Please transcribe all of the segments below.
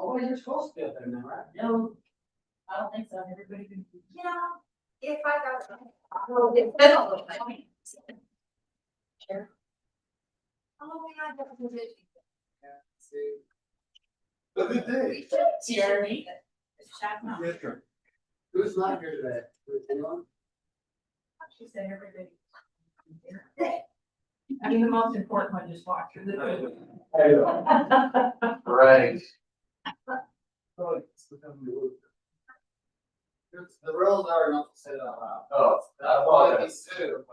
Oh, you're supposed to be up there now, right? No, I don't think so. Everybody can. If I got. Well, it's been a little bit. Sure. Oh, my God, that's a See. But good day. Jeremy. Yes, sir. Who's not here today? Anyone? She said everybody. I mean, the most important one just walked through the door. Right. The rules are not to say that out loud. Oh, that's why I assume.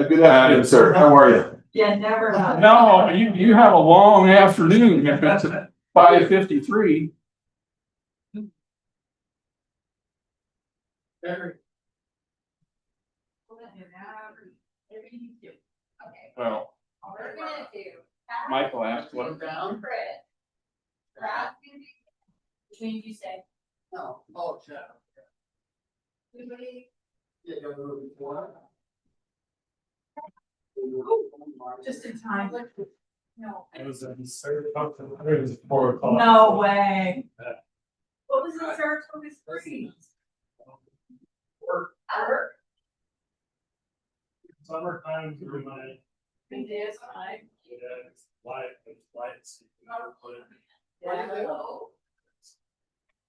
Good afternoon, sir. How are you? Yeah, never. No, you have a long afternoon if it's at 5:53. Very. Everything you do. Okay, Well, we're gonna do. Michael asked what. Look down. Chris. Brad's gonna do. Which means you say. No, oh, chat. Everybody. Yeah, go to the one. Just in time. No. It was in Saratoga, it was 4 o'clock. No way. What was in Saratoga Springs? Work. Summertime through my, It is fine. it's lights. Yeah.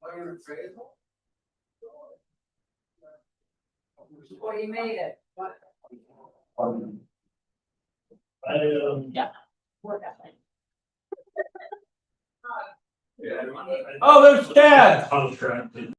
Are you appraisal? Well, you made it. Work ethic. Oh, there's Chad. Contracted.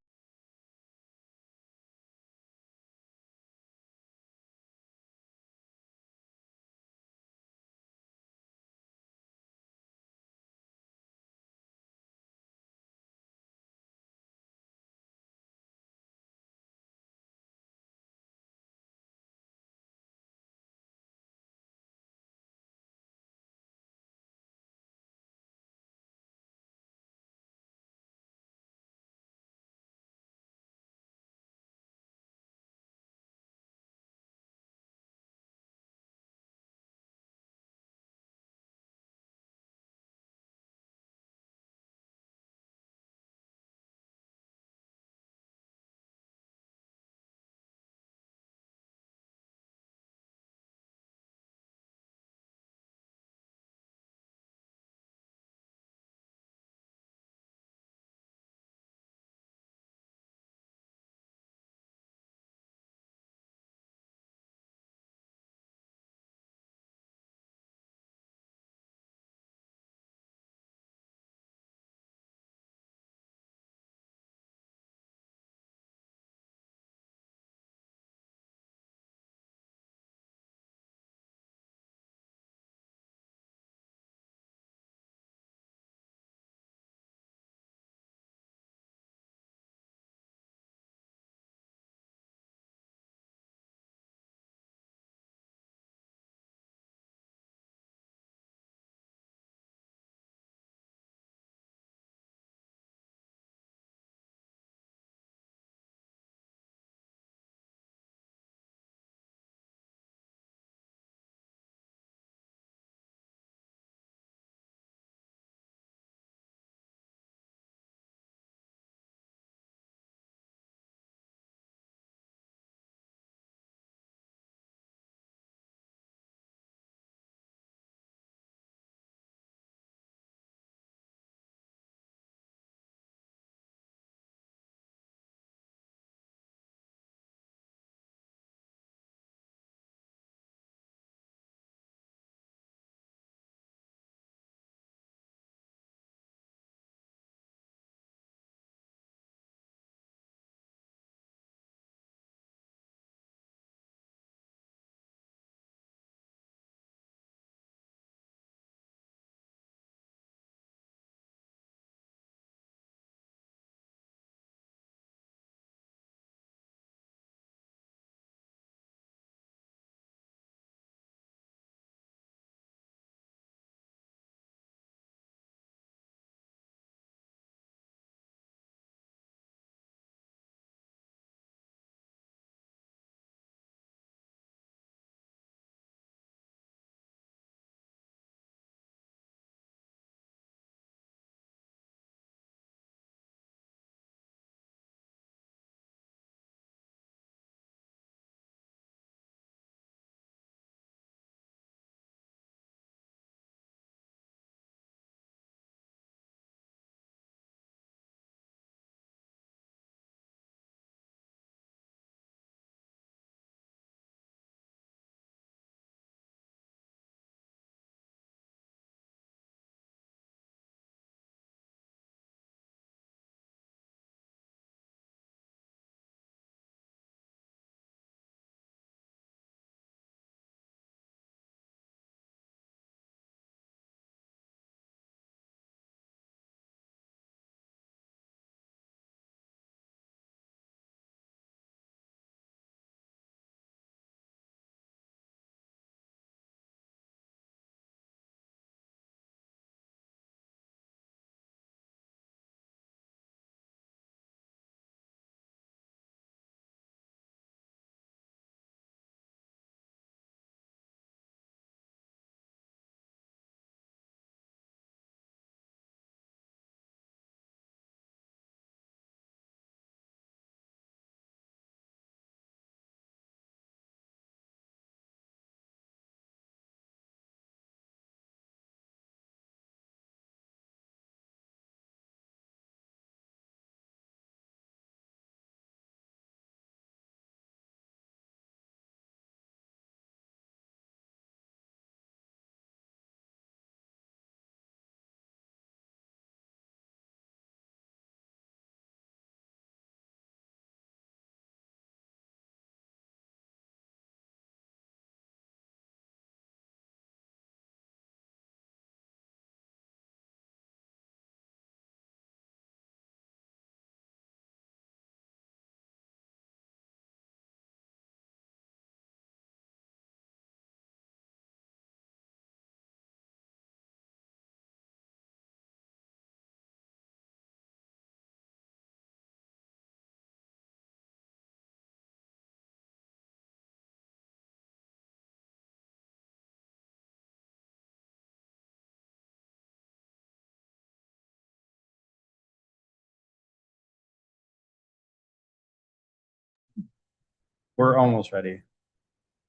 We're almost ready.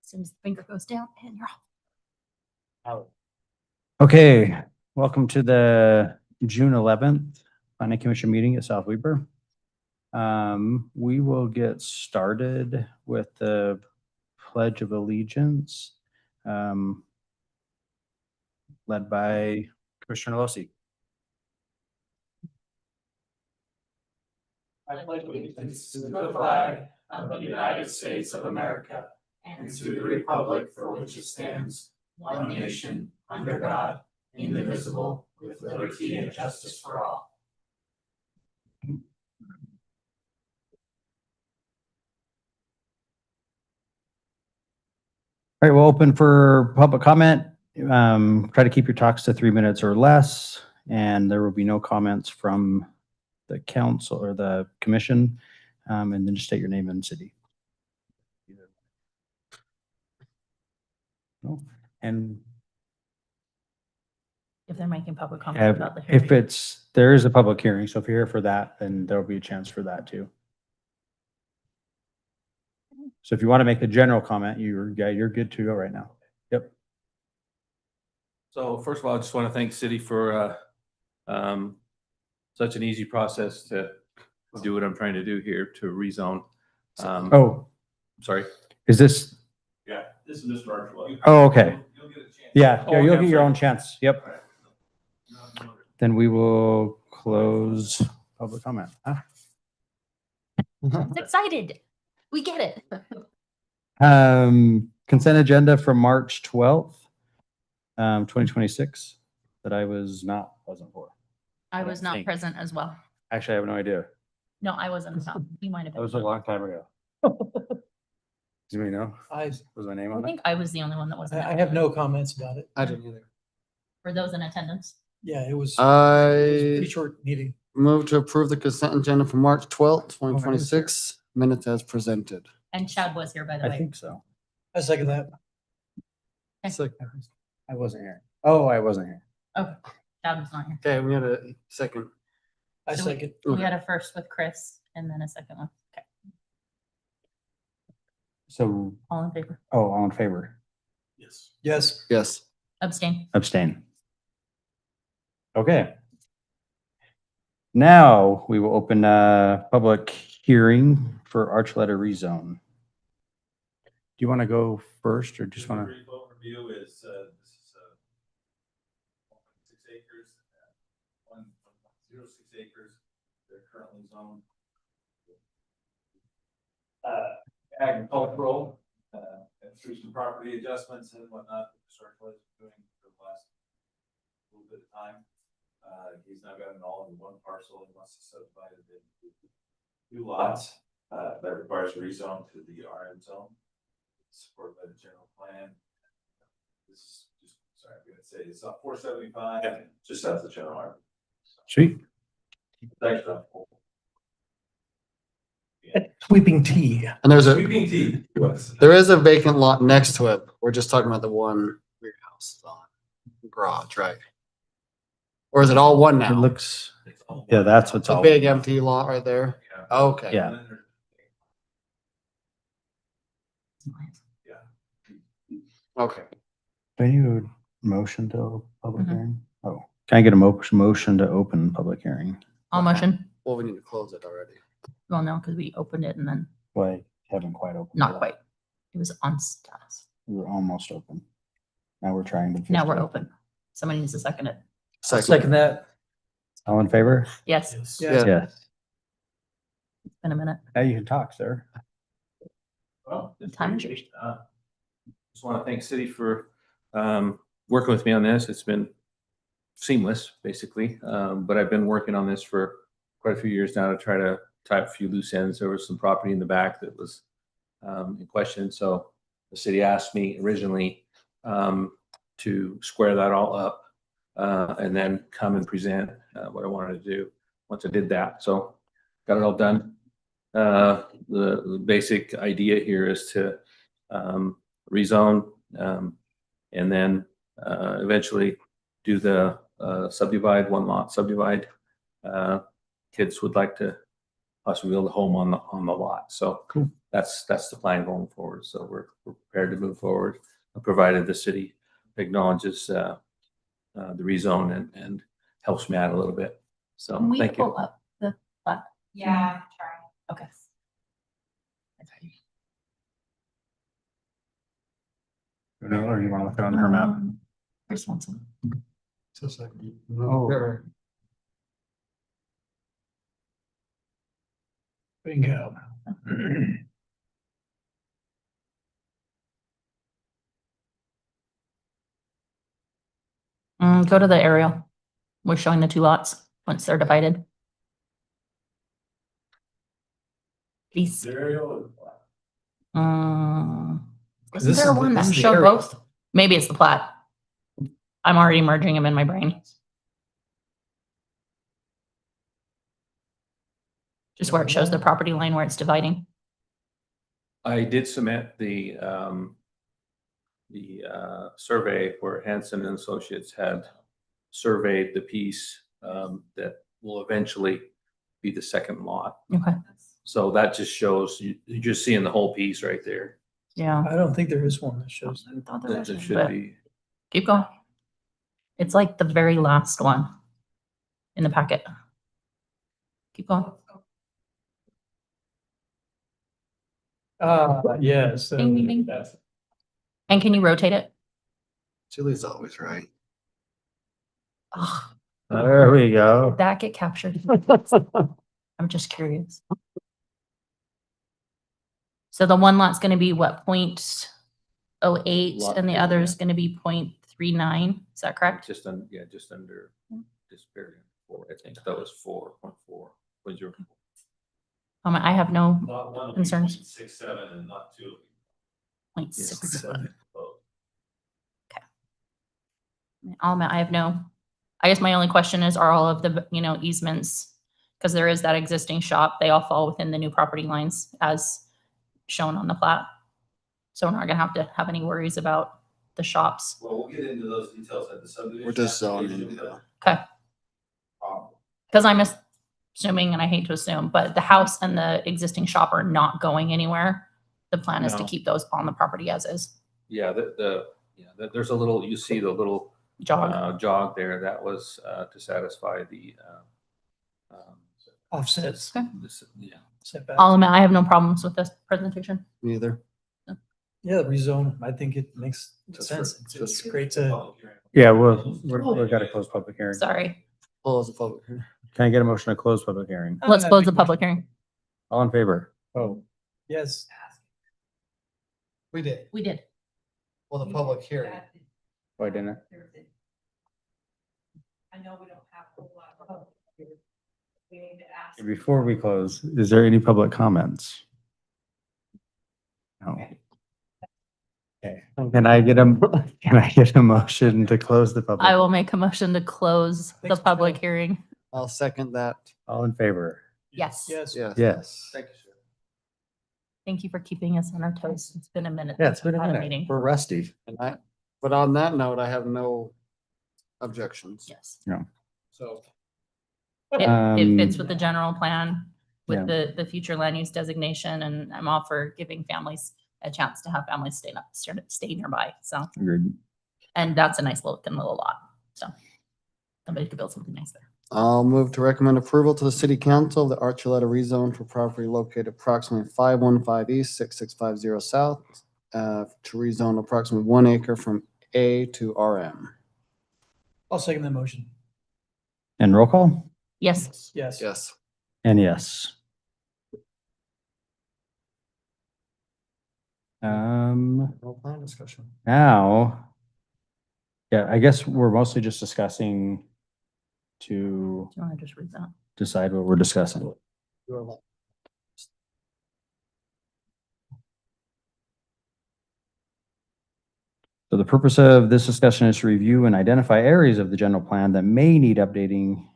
As soon as the finger goes down, and you're off. Okay, welcome to the June 11th Planning Commission meeting at South Weber. We will get started with the Pledge of Allegiance, led by Commissioner Losey. I pledge allegiance to the flag of the United States of America and to the republic for which it stands, one nation, under God, indivisible, with liberty and justice for all. All right, we'll open for public comment. Try to keep your talks to 3 minutes or less, and there will be no comments from the council or the commission. And then just state your name and city. No. And If they're making public comment about the if hearing. there is a public hearing, so if you're here for that, then there'll be a chance for that too. So if you want to make a general comment, you're good to go right now. Yep. So first of all, I just want to thank city for such an easy process to do what I'm trying to do here to rezone. Oh, Sorry. is this? Yeah, this is Mr. Archibald. Oh, okay. You'll get a chance. Yeah, Oh, you'll okay, get your I'm own chance. Yep. sorry. Then we will close public comment. Huh? I'm excited. We get it. Consent agenda from March 12th, 2026 that I wasn't for. I don't was not think. present as well. Actually, I have no idea. No, I wasn't. You might have That was a been. long time ago. Does anybody know? Was my name I on it? think I was the only one that wasn't. I have no comments about it. I didn't either. For those in attendance. Yeah, it was a pretty I short meeting. move to approve the consent agenda for March twelfth, I was twenty twenty-six, minutes as presented. And Chad was here, by the I way. think so. I second that. I wasn't here. Oh, I wasn't here. Okay, Chad was not here. Okay, we had a second. I So second. We had a first with Chris and then a second one. Okay, So, all in favor? all in favor? Yes. Yes. Yes. Abstain. Abstain. Okay. Now we will open a public hearing for Archuleta rezone. Do you want to go first or just want to? Brief overview is, this is 1.6 acres, 1.06 acres. They're currently zoned agricultural, and through some property adjustments and whatnot, the circle is doing for the last little bit of time. He's now got it all in one parcel. He wants to subdivide it into 2 lots. That requires a rezone to the RM zone, supported by the general plan. This is just, sorry, I'm gonna say it's up 475, just south of general RM. Sweet. Thanks, John. Sweeping T. And there's Sweeping T. there is a vacant lot next to it. We're just talking about the one weird house on garage, right? Or is it all one It now? looks, yeah, that's what's It's a all. big empty lot right there. Okay. Yeah. Okay. Do I need a motion to public Mhm. hearing? Oh, can I get a motion to open public hearing? All motion. Well, we need to close it already. Well, no, because we opened it and then Well, I haven't quite opened. not it. quite. It was on status. We were almost open. Now we're trying to. Now we're open. Somebody needs to second it. Second that. All in favor? Yes, Yes. Yeah. Yes. it's been a minute. Now you can talk, sir. Well, that's Time is great. Just want to thank city for working with me on this. It's been seamless, basically. But I've been working on this for quite a few years now to try to tie up a few loose ends. There was some property in the back that was in question. So the city asked me originally to square that all up and then come and present what I wanted to do once I did that. So got it all done. The basic idea here is to rezone and then eventually do the subdivide, 1 lot subdivide. Kids would like to possibly build a home on the lot. So Cool. that's the plan going forward. So we're prepared to move forward, provided the city acknowledges the rezone and helps me out a little bit. So Can we thank pull you. up the plat? Yeah, I'm trying. Okay. No, or you want to look it on her map? Where's Swanson? Oh. Bingo. Go to the aerial. We're showing the two lots once they're divided. Please. Serial. Isn't there one that showed both? Maybe it's the plat. I'm already merging them in my brain. Just where it shows the property line where it's dividing. I did submit the survey where Hanson and Associates had surveyed the piece that will eventually be the second lot. Okay. So that just shows, you're just seeing the whole piece right there. Yeah. I don't think there is one that shows that. I thought there That was there one, should but be. keep going. It's like the very last one in the packet. Keep going. Yes. Ding, ding, ding. That's And can you rotate it? Julie's always right. Oh, There we go. did that get captured? I'm just curious. So the one lot's gonna be what, 0.08 Lot and the two, other yeah. is gonna be 0.39, is that correct? Just under, just barely 4, I think. That was 4.4. Was your? I have no not one. Concerns? 6.7 and not 2. 0.67. I have no, I guess my only question is, are all of the, easements, because there is that existing shop, they all fall within the new property lines as shown on the plat. So we're not gonna have to have any worries about the shops. Well, we'll get into those details at the subdivision. We're just zoning. application. Okay. Because I'm assuming, and I hate to assume, but the house and the existing shop are not going anywhere. The plan is to No. keep those on the property as is. Yeah, there's a little, you see the little Jog. jog there. That was to satisfy the, Offsets. Okay. yeah. Setbacks. I'll admit, I have no problems with this presentation. Neither. Yeah, rezone. I think it makes sense. It's great to. Yeah, we've got to close public hearing. Sorry. Close the public hearing. Can I get a motion to close public hearing? Let's close the public hearing. All in favor? Oh, Yes. We did. We did. Well, the public hearing. why didn't I? I know we don't have a whole lot of. We need to ask. Before we close, is there any public comments? No. Okay, can I get a motion to close the public? I will make a motion to close the Thanks, public Michelle. hearing. I'll second that. All in favor? Yes. Yes. Yes. Yes. Thank you, sir. Thank you for keeping us on our toes. It's been a minute. Yeah, it's since been a we've had minute. meeting. We're rusty. But on that note, I have no objections. Yes. So It fits with the general plan, yeah. with the future land use designation, and I'm all for giving families a chance to have families stay nearby. So, Agreed. and that's a nice looking little lot. So somebody could build something nice there. I'll move to recommend approval to the city council of the Archuleta rezone for property located approximately 515 east, 6650 south, to rezone approximately 1 acre from A to RM. I'll second that motion. And roll call? Yes. Yes. Yes. And yes. No plan discussion. Now, yeah, I guess we're mostly just discussing to Do you want to just read that? decide what we're discussing. So the purpose of this discussion is to review and identify areas of the general plan that may need updating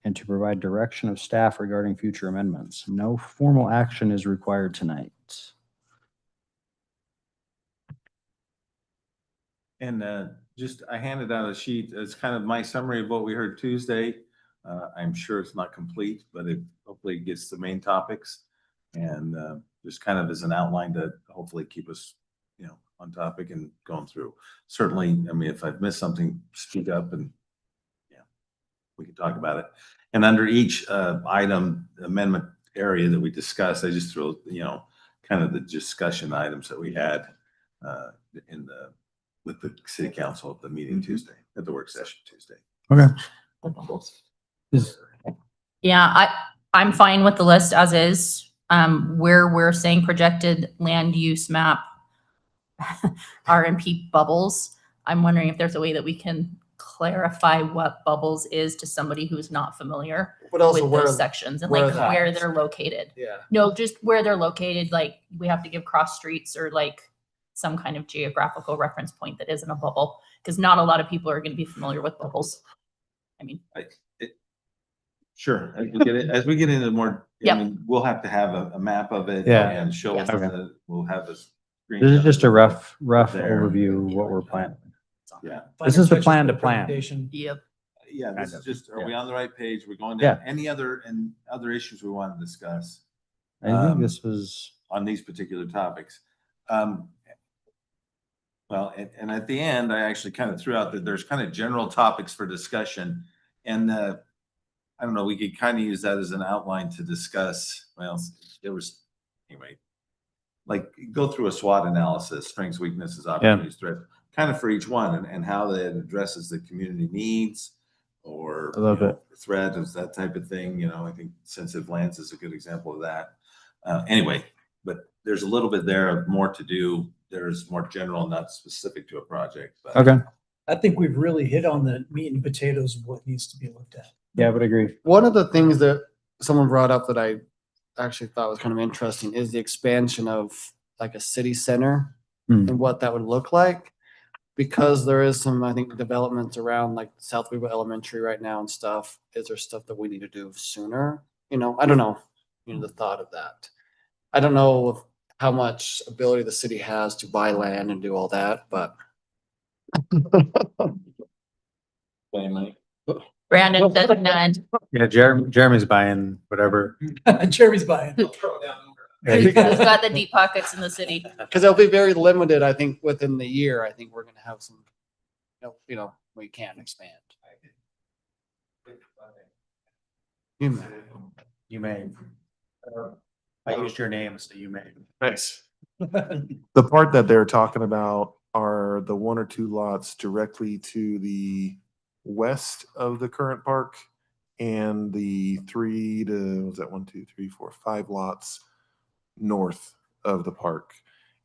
and to provide direction of staff regarding future amendments. No formal action is required tonight. And I handed out a sheet. It's kind of my summary of what we heard Tuesday. I'm sure it's not complete, but it hopefully gets the main topics and just kind of as an outline to hopefully keep us, on topic and going through. Certainly, I mean, if I've missed something, speak up and we can talk about it. And under each item amendment area that we discussed, I just throw, kind of the discussion items that we had with the city council at the meeting Tuesday, at the work session Tuesday. Okay. Yeah, I'm fine with the list as is. Where we're saying projected land use map, RMP bubbles. I'm wondering if there's a way that we can clarify what bubbles is to somebody who's not familiar But also with where, those sections and where like the- where they're located. yeah. No, just where they're located, like we have to give cross streets or like some kind of geographical reference point that isn't a bubble, because not a lot of people are going to be familiar with bubbles. I mean, Sure. As we get into more, Yep. I mean, we'll have to have a map of it Yeah. and show us, Okay. we'll have a screen. This is just a rough There. overview of what we're planning. Yeah. This is the Final plan to sketches for plan. recommendation. yep. Yeah, this Kind is of, just, are we yeah. on the right page? We're going Yeah. down any other issues we want to discuss I think this was, on these particular topics. Well, and at the end, I actually kind of threw out that there's kind of general topics for discussion. And I don't know, we could kind of use that as an outline to discuss. Well, there was, anyway, like go through a SWOT analysis, strengths, weaknesses, opportunities, threats, kind of for each one and how that addresses the community needs or I love it. threat is that type of thing. I think sensitive lands is a good example of that. Anyway, but there's a little bit there of more to do. There's more general, not specific to a project. But okay. I think we've really hit on the meat and potatoes of what needs to be looked at. Yeah, I would agree. One of the things that someone brought up that I actually thought was kind of interesting is the expansion of like a city center Hmm. and what that would look like. Because there is some, I think, developments around like South Weaver Elementary right now and stuff. Is there stuff that we need to do sooner? I don't know, the thought of that. I don't know how much ability the city has to buy land and do all that, but Brandon says none. Yeah, Jeremy's buying whatever. Jeremy's buying. Who's got the deep pockets in the city? because they'll be very limited, I think, within the year. I think we're gonna have some, we can expand. You may. You may. I used your name, so you may. Nice. The part that they're talking about are the one or two lots directly to the west of the current park and the 5 lots north of the park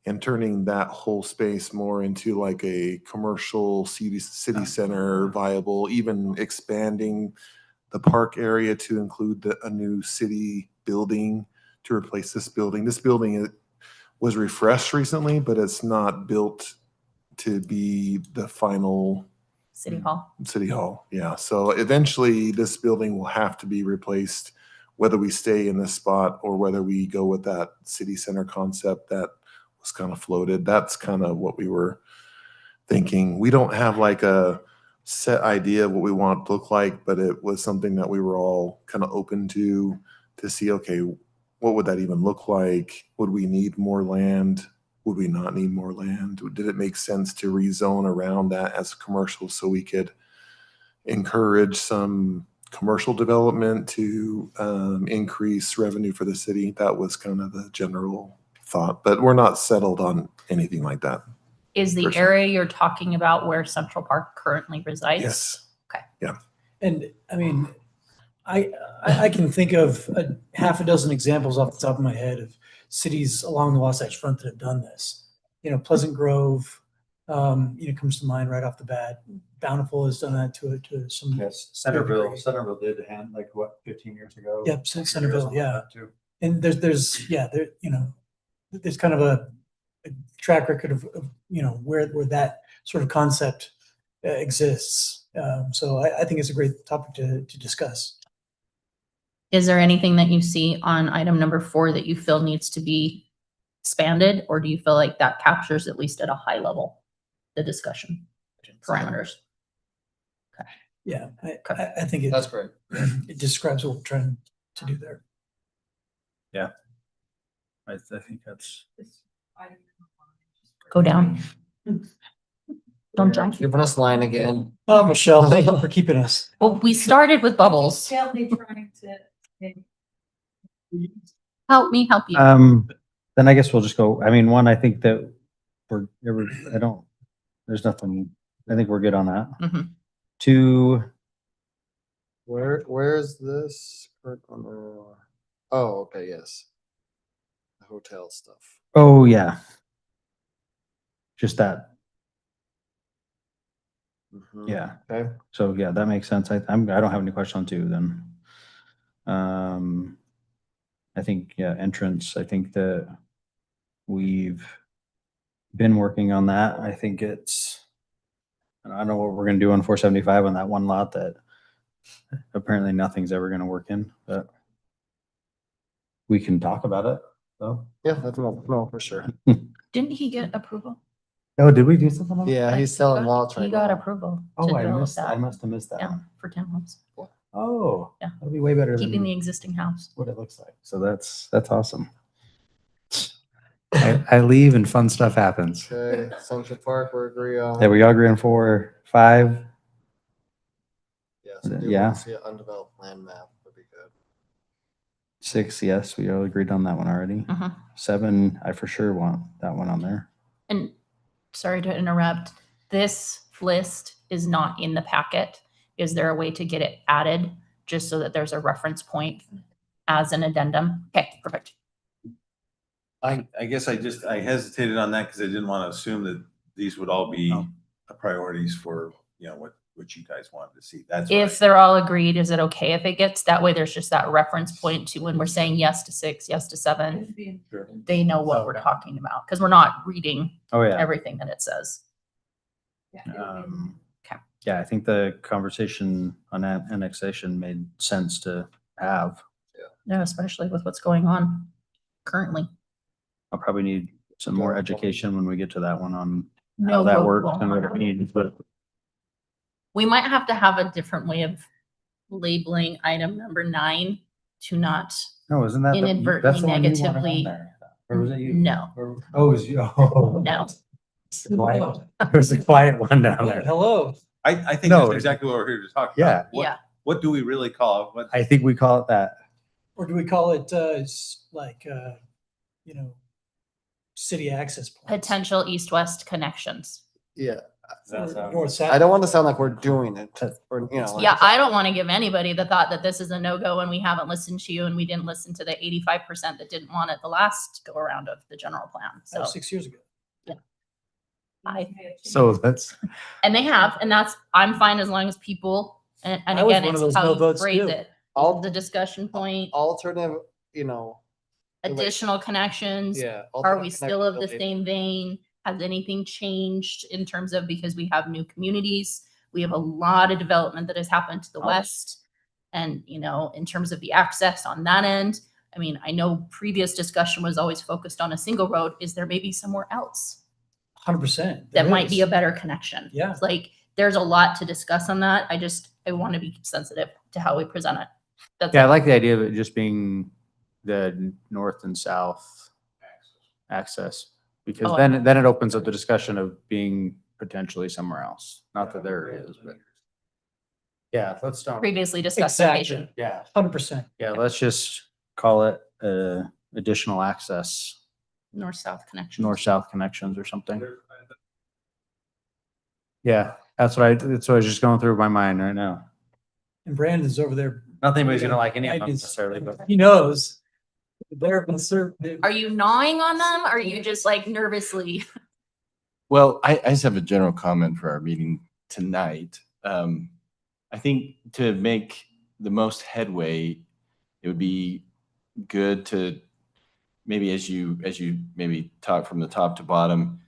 and turning that whole space more into like a commercial city center viable, even expanding the park area to include a new city building to replace this building. This building was refreshed recently, but it's not built to be the final City Hall. city hall. Yeah. So eventually this building will have to be replaced, whether we stay in this spot or whether we go with that city center concept that was kind of floated. That's kind of what we were thinking. We don't have like a set idea of what we want it to look like, but it was something that we were all kind of open to see, okay, what would that even look like? Would we need more land? Would we not need more land? Did it make sense to rezone around that as commercial so we could encourage some commercial development to increase revenue for the city? That was kind of the general thought, but we're not settled on anything like that. Is the Personally. area you're talking about where Central Park currently resides? Yes. Okay. Yeah. And I mean, I can think of a half a dozen examples off the top of my head of cities along the Wasatch Front that have done this. Pleasant Grove, comes to mind right off the bat. Bountiful has done that to some. Yes, Centerville did hand like what, 15 years ago? Yep, Centerville, yeah. And there's kind of a track record of where that sort of concept exists. So I think it's a great topic to discuss. Is there anything that you see on item number 4 that you feel needs to be expanded, or do you feel like that captures at least at a high level the discussion parameters? Yeah, I think it, That's great. it describes what we're trying to do there. I think that's. Go down. Don't jump. Giving us line again. Oh, Michelle, thank you for keeping us. Well, we started with bubbles. Shelby trying to. Help me help you. Then I guess we'll just go, I mean, one, I think that there's nothing, I think we're good on that. Mhm. Two, Where is this? Oh, okay, yes. The hotel stuff. oh, yeah. Just that, Mhm. yeah. Okay. So, yeah, that makes sense. I don't have any question on two then. I think, yeah, entrance, I think that we've been working on that. I think I don't know what we're gonna do on 475 on that one lot that apparently nothing's ever gonna work in, but we can talk about it, though. Yeah, that's no, for sure. Didn't he get approval? Oh, did we do something on that? Yeah, he's selling lots right He got now. approval. to Oh, I develop must that. have missed that Yeah, one. for townhomes. Oh, Yeah. that'll be way better Keeping the than existing house. what it looks like. So that's awesome. I leave and fun stuff happens. Okay, Central Park, we agree on. Yeah, we all agree on 4, 5. Yeah, so do Yeah. want to see an undeveloped land map would be good. 6, yes, we all agreed on that one already. Mhm. 7, I for sure want that one on there. And sorry to interrupt, this list is not in the packet. Is there a way to get it added just so that there's a reference point as an addendum? Okay, perfect. I guess I hesitated on that because I didn't want to assume that these would all be No. priorities for, what you guys wanted to see. That's If they're all agreed, is it okay if it gets, that way there's just that reference point to when we're saying yes to 6, yes to 7, they know what we're talking about, because we're not reading Oh, yeah. everything that it says. Okay. Yeah, I think the conversation on annexation made sense to have. Yeah, especially with what's going on currently. I'll probably need some more education when we get to that one on how No that vote works will and what it harm. means, but We might have to have a different way of labeling item number 9 to not, no, isn't that? Inadvertently, that's the one you wanted on negatively- there? Or was it you? No. Oh, it was you. Oh. no. It was a quiet one down there. Hello. I think No. that's exactly what we're here to talk Yeah. about. What- Yeah. What do we really call it? What, I think we call it that. Or do we call it, city access points? Potential east-west connections. Yeah, Or north, south. I don't want to sound like we're doing it, or, like- Yeah, I don't want to give anybody the thought that this is a no-go and we haven't listened to you and we didn't listen to the 85% that didn't want it the last go around of the general plan. That So was 6 years ago. So that's, and they have, and I'm fine as long as people, and I was again, one of it's those no how you votes phrase too. it. All The discussion point, alternative, additional connections. yeah. Are we alternate still of the connectivity. same vein? Has anything changed in terms of, because we have new communities? We have a lot of development that has happened to the west. And, in terms of the access on that end, I mean, I know previous discussion was always focused on a single road. Is there maybe somewhere else 100%. that might be a better connection? Yeah. It's like, there's a lot to discuss on that. I want to be sensitive to how we present it. That's yeah, I it. like the idea of it just being the north and south access. Because Oh, then it opens up the discussion of being potentially somewhere else. Not that there is, but. Yeah, let's start. Previously discussed Exactly. location. Yeah. 100%. Yeah, let's just call it additional access, North-south connection. north-south connections or something. Yeah, that's what was just going through my mind right now. And Brandon's over there. Not that anybody's gonna like any of them Right, it's- necessarily, but. He knows. They're conservative. Are you gnawing on them? Or are you just like nervously? Well, I just have a general comment for our meeting tonight. I think to make the most headway, it would be good to maybe as you maybe talk from the top to bottom,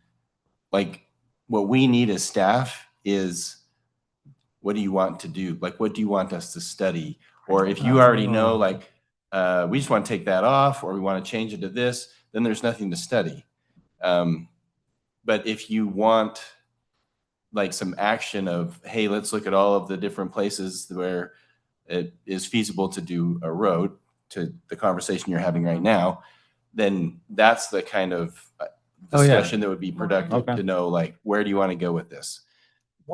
like what we need as staff is what do you want to do? Like, what do you want us to study? Or if you already know, like, we just want to take that off or we want to change it to this, then there's nothing to study. But if you want like some action of, hey, let's look at all of the different places where it is feasible to do a road, to the conversation you're having right now, then that's the kind of Oh, yeah. discussion that would be productive Okay. to know, like, where do you want to go with this?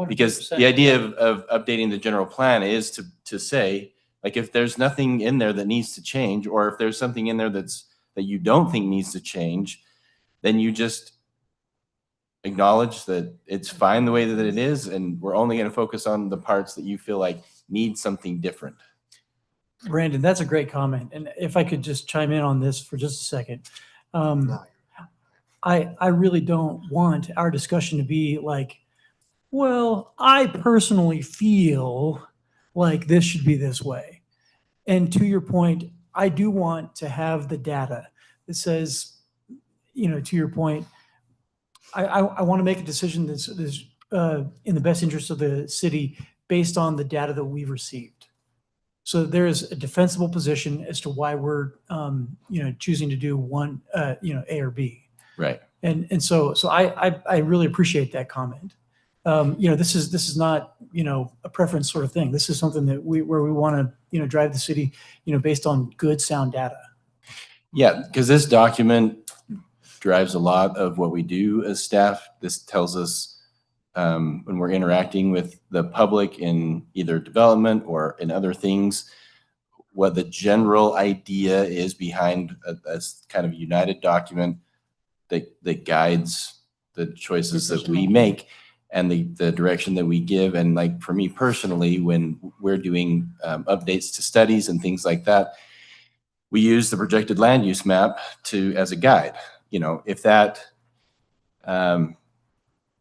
Because 100%. the idea of updating the general plan is to say, like, if there's nothing in there that needs to change, or if there's something in there that you don't think needs to change, then you just acknowledge that it's fine the way that it is, and we're only going to focus on the parts that you feel like need something different. Brandon, that's a great comment. And if I could just chime in on this for just a second. I really don't want our discussion to be like, well, I personally feel like this should be this way. And to your point, I do want to have the data that says, to your point, I want to make a decision that's in the best interest of the city based on the data that we've received. So there is a defensible position as to why we're, choosing to do one, A or B. Right. And so I really appreciate that comment. This is not, a preference sort of thing. This is something that where we want to, drive the city, based on good, sound data. Yeah, because this document drives a lot of what we do as staff. This tells us when we're interacting with the public in either development or in other things, what the general idea is behind a kind of united document that guides the choices that we make and the direction that we give. And like for me personally, when we're doing updates to studies and things like that, we use the projected land use map as a guide. If that,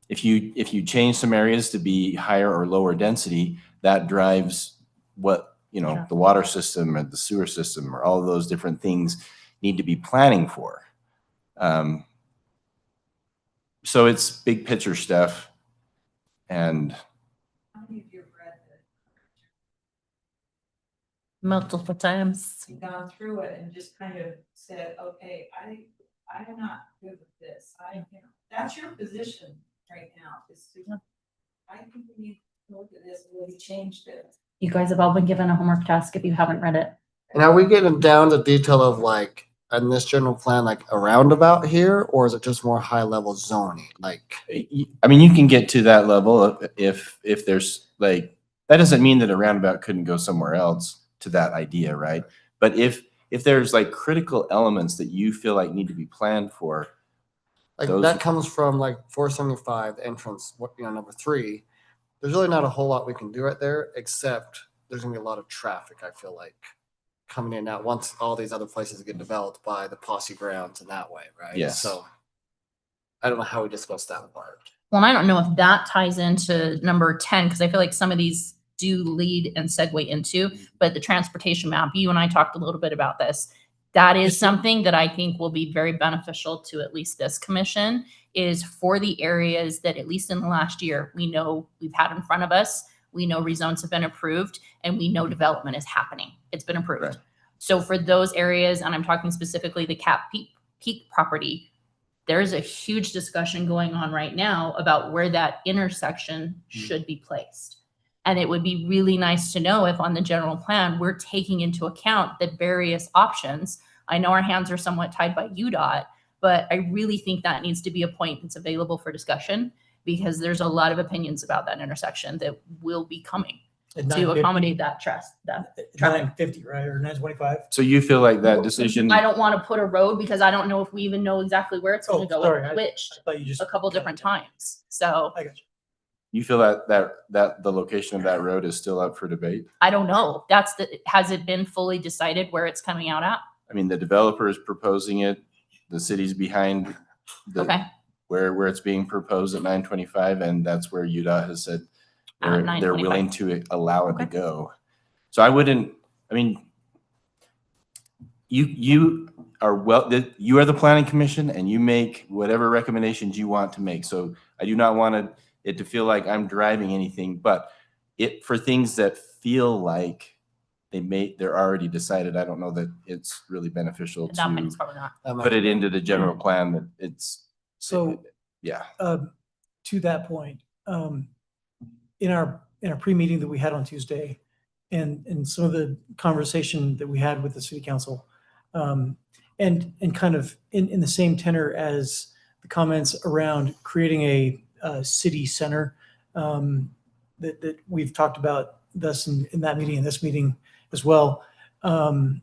if you change some areas to be higher or lower density, that drives what, the water system or the sewer system or all of those different things need to be planning for. So it's big picture stuff. And How many of you have read it? Multiple times. Gone through it and just kind of said, okay, I'm not good with this. That's your position right now. I think we need to look at this and really changed it. You guys have all been given a homework task if you haven't read it. And are we getting down to detail of like, in this general plan, like a roundabout here, or is it just more high level zoning? Like, I mean, you can get to that level if there's like, that doesn't mean that a roundabout couldn't go somewhere else to that idea, right? But if there's like critical elements that you feel like need to be planned for, like those- that comes from like 475 entrance, number 3. There's really not a whole lot we can do right there, except there's gonna be a lot of traffic, I feel like, coming in now once all these other places get developed by the Posse grounds in that way, right? Yes. So I don't know how we discuss that part. Well, and I don't know if that ties into number 10, because I feel like some of these do lead and segue into, but the transportation map, you and I talked a little bit about this. That is something that I think will be very beneficial to at least this commission, is for the areas that at least in the last year, we know we've had in front of us, we know rezones have been approved, and we know development is happening. It's been approved. Right. So for those areas, and I'm talking specifically the Cap Peak property, there's a huge discussion going on right now about where that intersection should be placed. And it would be really nice to know if on the general plan, we're taking into account the various options. I know our hands are somewhat tied by UDOT, but I really think that needs to be a point that's available for discussion, because there's a lot of opinions about that intersection that will be coming At to 950, accommodate that trust. That traffic. 950, right? Or 925? so you feel like that decision, I don't want to put a road because I don't know if we even know exactly where it's going to go. sorry. It's switched I thought you just. a couple different times. So I got you. you feel that the location of that road is still up for debate? I don't know. Has it been fully decided where it's coming out at? I mean, the developer is proposing it, the city's behind Okay. where it's being proposed at 925, and that's where UDOT has said At they're 925. willing to allow it to Okay. go. So I mean, you are you are the planning commission, and you make whatever recommendations you want to make. So I do not want it to feel like I'm driving anything, but for things that feel like they're already decided, I don't know that it's really beneficial That to means probably not. put it into the general plan that it's, So yeah. to that point, in our pre-meeting that we had on Tuesday, and some of the conversation that we had with the city council, and kind of in the same tenor as the comments around creating a city center, that we've talked about thus in that meeting and this meeting as well. One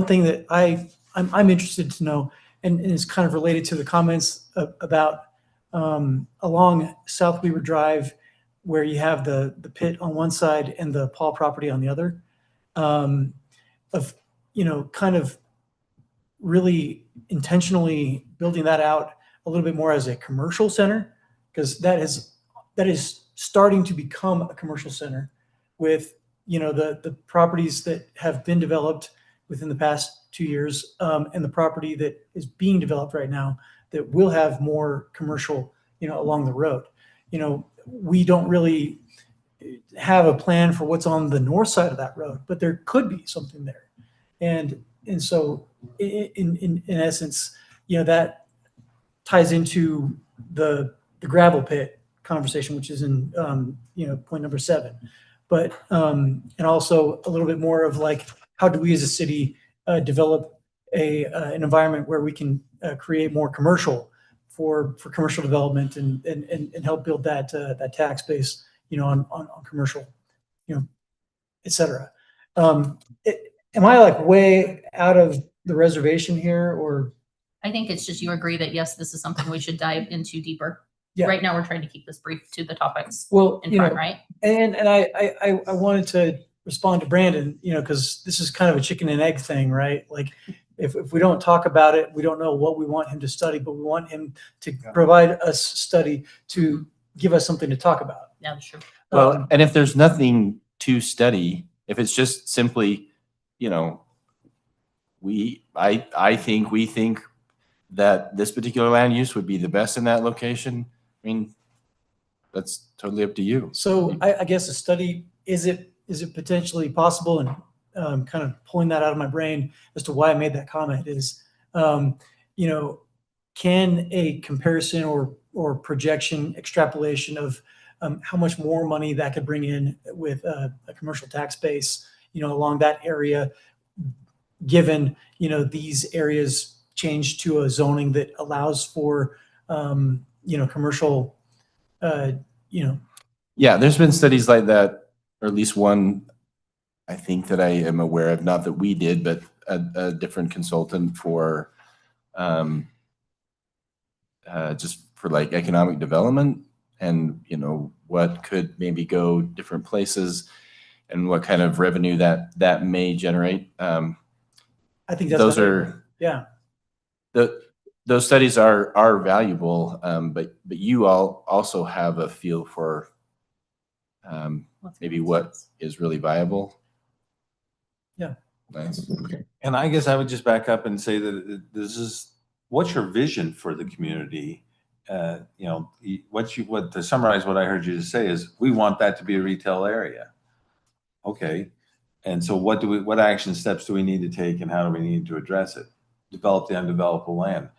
thing that I'm interested to know, and is kind of related to the comments about along South Weaver Drive, where you have the pit on one side and the Paul property on the other, of kind of really intentionally building that out a little bit more as a commercial center, because that is starting to become a commercial center with the properties that have been developed within the past 2 years, and the property that is being developed right now that will have more commercial along the road. We don't really have a plan for what's on the north side of that road, but there could be something there. And so in essence, that ties into the gravel pit conversation, which is in point number 7. But and also a little bit more of like, how do we as a city develop an environment where we can create more commercial for commercial development and help build that tax base, on commercial, et cetera. Am I like way out of the reservation here, or? I think it's just you agree that, yes, this is something we should dive into deeper. Yeah. Right now, we're trying to keep this brief to the topics Well, in front, right? And I wanted to respond to Brandon, because this is kind of a chicken and egg thing, right? Like, if we don't talk about it, we don't know what we want him to study, but we want him to provide us study to give us something to talk about. Yeah, sure. Well, and if there's nothing to study, if it's just simply, we think that this particular land use would be the best in that location, I mean, that's totally up to you. So I guess a study, is it potentially possible, and kind of pulling that out of my brain as to why I made that comment is, can a comparison or projection, extrapolation of how much more money that could bring in with a commercial tax base, along that area, given, these areas change to a zoning that allows for, commercial, Yeah, there's been studies like that, or at least one I think that I am aware of, not that we did, but a different consultant for just for like economic development, and what could maybe go different places and what kind of revenue that may generate. I think that's those are, yeah. Those studies are valuable, but you all also have a feel for maybe what is really viable. Yeah. Nice. And I guess I would just back up and say that what's your vision for the community? What to summarize what I heard you just say is, we want that to be a retail area. Okay. And so what action steps do we need to take, and how do we need to address it? Develop the undevelopable land.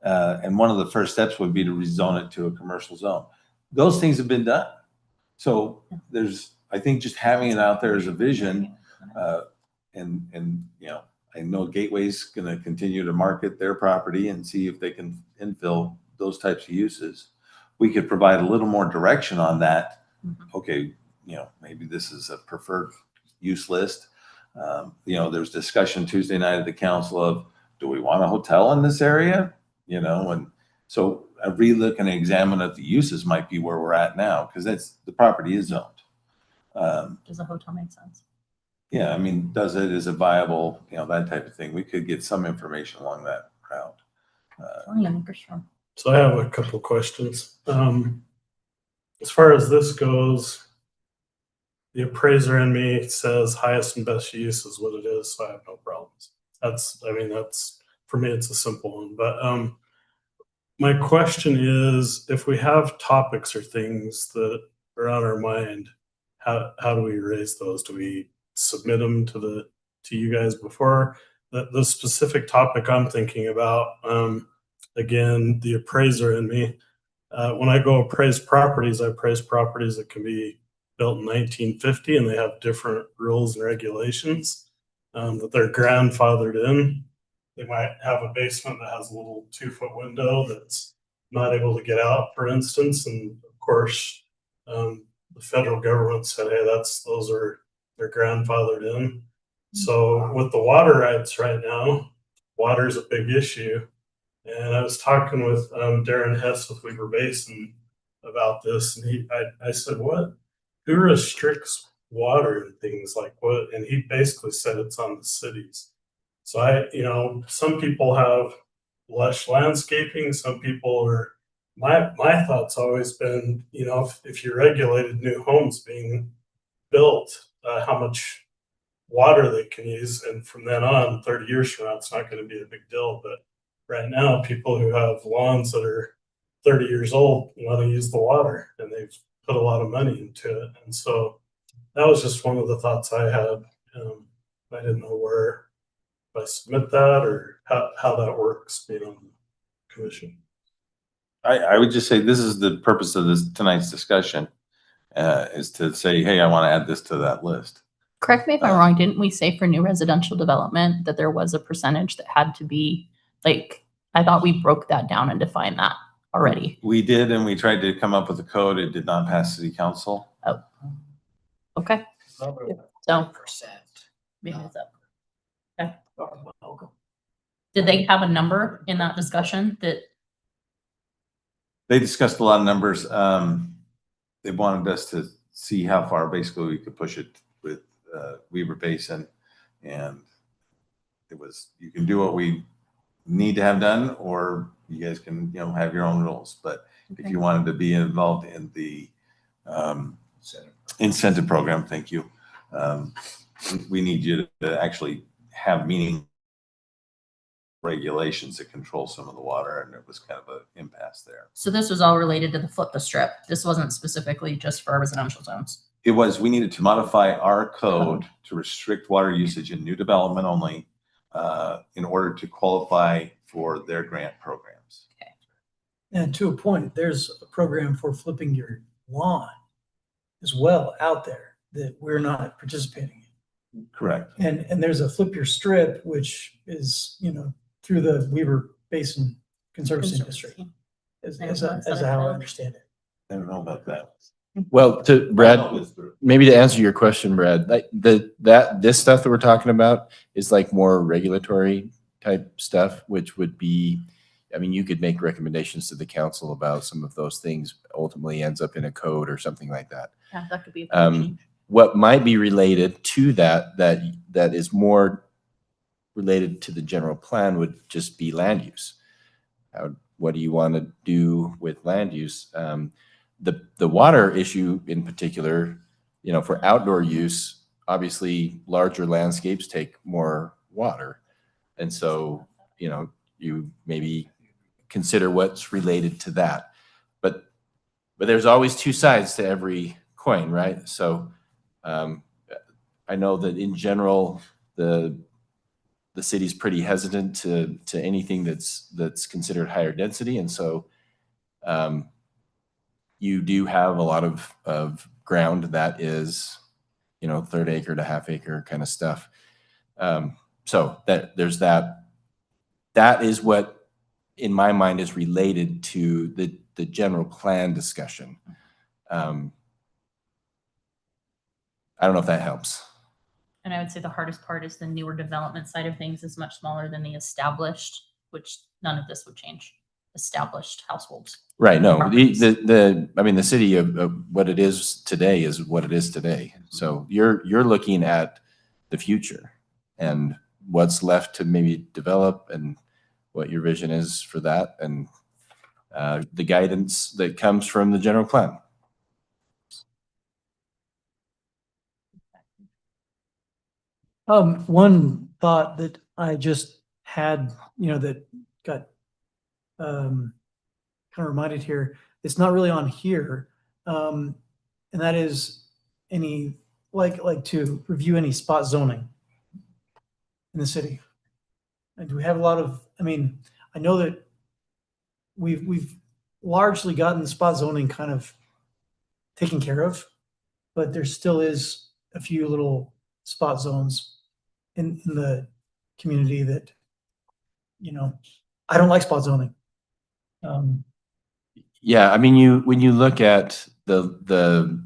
And one of the first steps would be to rezone it to a commercial zone. Those things have been done. So I think just having it out there as a vision, and I know Gateway's going to continue to market their property and see if they can infill those types of uses. We could provide a little more direction on that. Okay, maybe this is a preferred use list. There's discussion Tuesday night at the council of, do we want a hotel in this area? And so a relook and examine of the uses might be where we're at now, because the property is zoned. Does a hotel make sense? Yeah, I mean, is it viable, that type of thing. We could get some information along that route. Yeah, for sure. So I have a couple questions. As far as this goes, the appraiser in me says highest and best use is what it is, so I have no problems. That's for me, it's a simple one. But my question is, if we have topics or things that are on our mind, how do we raise those? Do we submit them to you guys before? The specific topic I'm thinking about, again, the appraiser in me When I go appraise properties, I appraise properties that can be built in 1950 and they have different rules and regulations that they're grandfathered in. They might have a basement that has a little 2-foot window that's not able to get out, for instance. And of course, the federal government said, hey, they're grandfathered in. So with the water rights right now, water is a big issue. And I was talking with Darren Hess with Weaver Basin about this, and I said, what? Who restricts water and things like what? And he basically said it's on the cities. So some people have lush landscaping. Some people are. My thought's always been, if you regulated new homes being built, how much water they can use, and from then on, 30 years from now, it's not going to be a big deal. But right now, people who have lawns that are 30 years old want to use the water, and they've put a lot of money into it. And so that was just one of the thoughts I had. I didn't know where if I submit that or how that works being on the commission. I would just say this is the purpose of tonight's discussion, is to say, hey, I want to add this to that list. Correct me if I'm wrong, didn't we say for new residential development that there was a percentage that had to be, like, I thought we broke that down and defined that already. We did, and we tried to come up with a code. It did not pass city council. Oh, okay. So maybe it's up. Okay. Did they have a number in that discussion that? They discussed a lot of numbers. They wanted us to see how far basically we could push it with Weaver Basin, and it was, you can do what we need to have done, or you guys can have your own rules. But if you wanted to be involved in the incentive program, thank you. We need you to actually have meaning regulations that control some of the water, and it was kind of an impasse there. So this was all related to the flip the strip. This wasn't specifically just for residential zones. It was, we needed to modify our code to restrict water usage in new development only in order to qualify for their grant programs. Okay. And to a point, there's a program for flipping your lawn as well out there that we're not participating in. Correct. And there's a flip your strip, which is, through the Weaver Basin Conservancy District, as how I understand it. I don't know about that. Well, to Brad, maybe to answer your question, Brad, this stuff that we're talking about is like more regulatory type stuff, which would be, I mean, you could make recommendations to the council about some of those things, ultimately ends up in a code or something like that. Yeah, that could be a change. What might be related to that is more related to the general plan would just be land use. What do you want to do with land use? The water issue in particular, for outdoor use, obviously larger landscapes take more water. And so, you maybe consider what's related to that. But there's always two sides to every coin, right? So I know that in general, the city's pretty hesitant to anything that's considered higher density. And so you do have a lot of ground that is, third acre to half acre kind of stuff. So there's that. That is what, in my mind, is related to the general plan discussion. I don't know if that helps. And I would say the hardest part is the newer development side of things is much smaller than the established, which none of this would change. Established households. Right. No, Properties. the city of what it is today is what it is today. So you're looking at the future and what's left to maybe develop and what your vision is for that, and the guidance that comes from the general plan. One thought that I just had, that got kind of reminded here, it's not really on here, and that is any like to review any spot zoning in the city. And do we have a lot of, I know that we've largely gotten the spot zoning kind of taken care of, but there still is a few little spot zones in the community that, you know, I don't like spot zoning. Yeah, I mean, when you look at the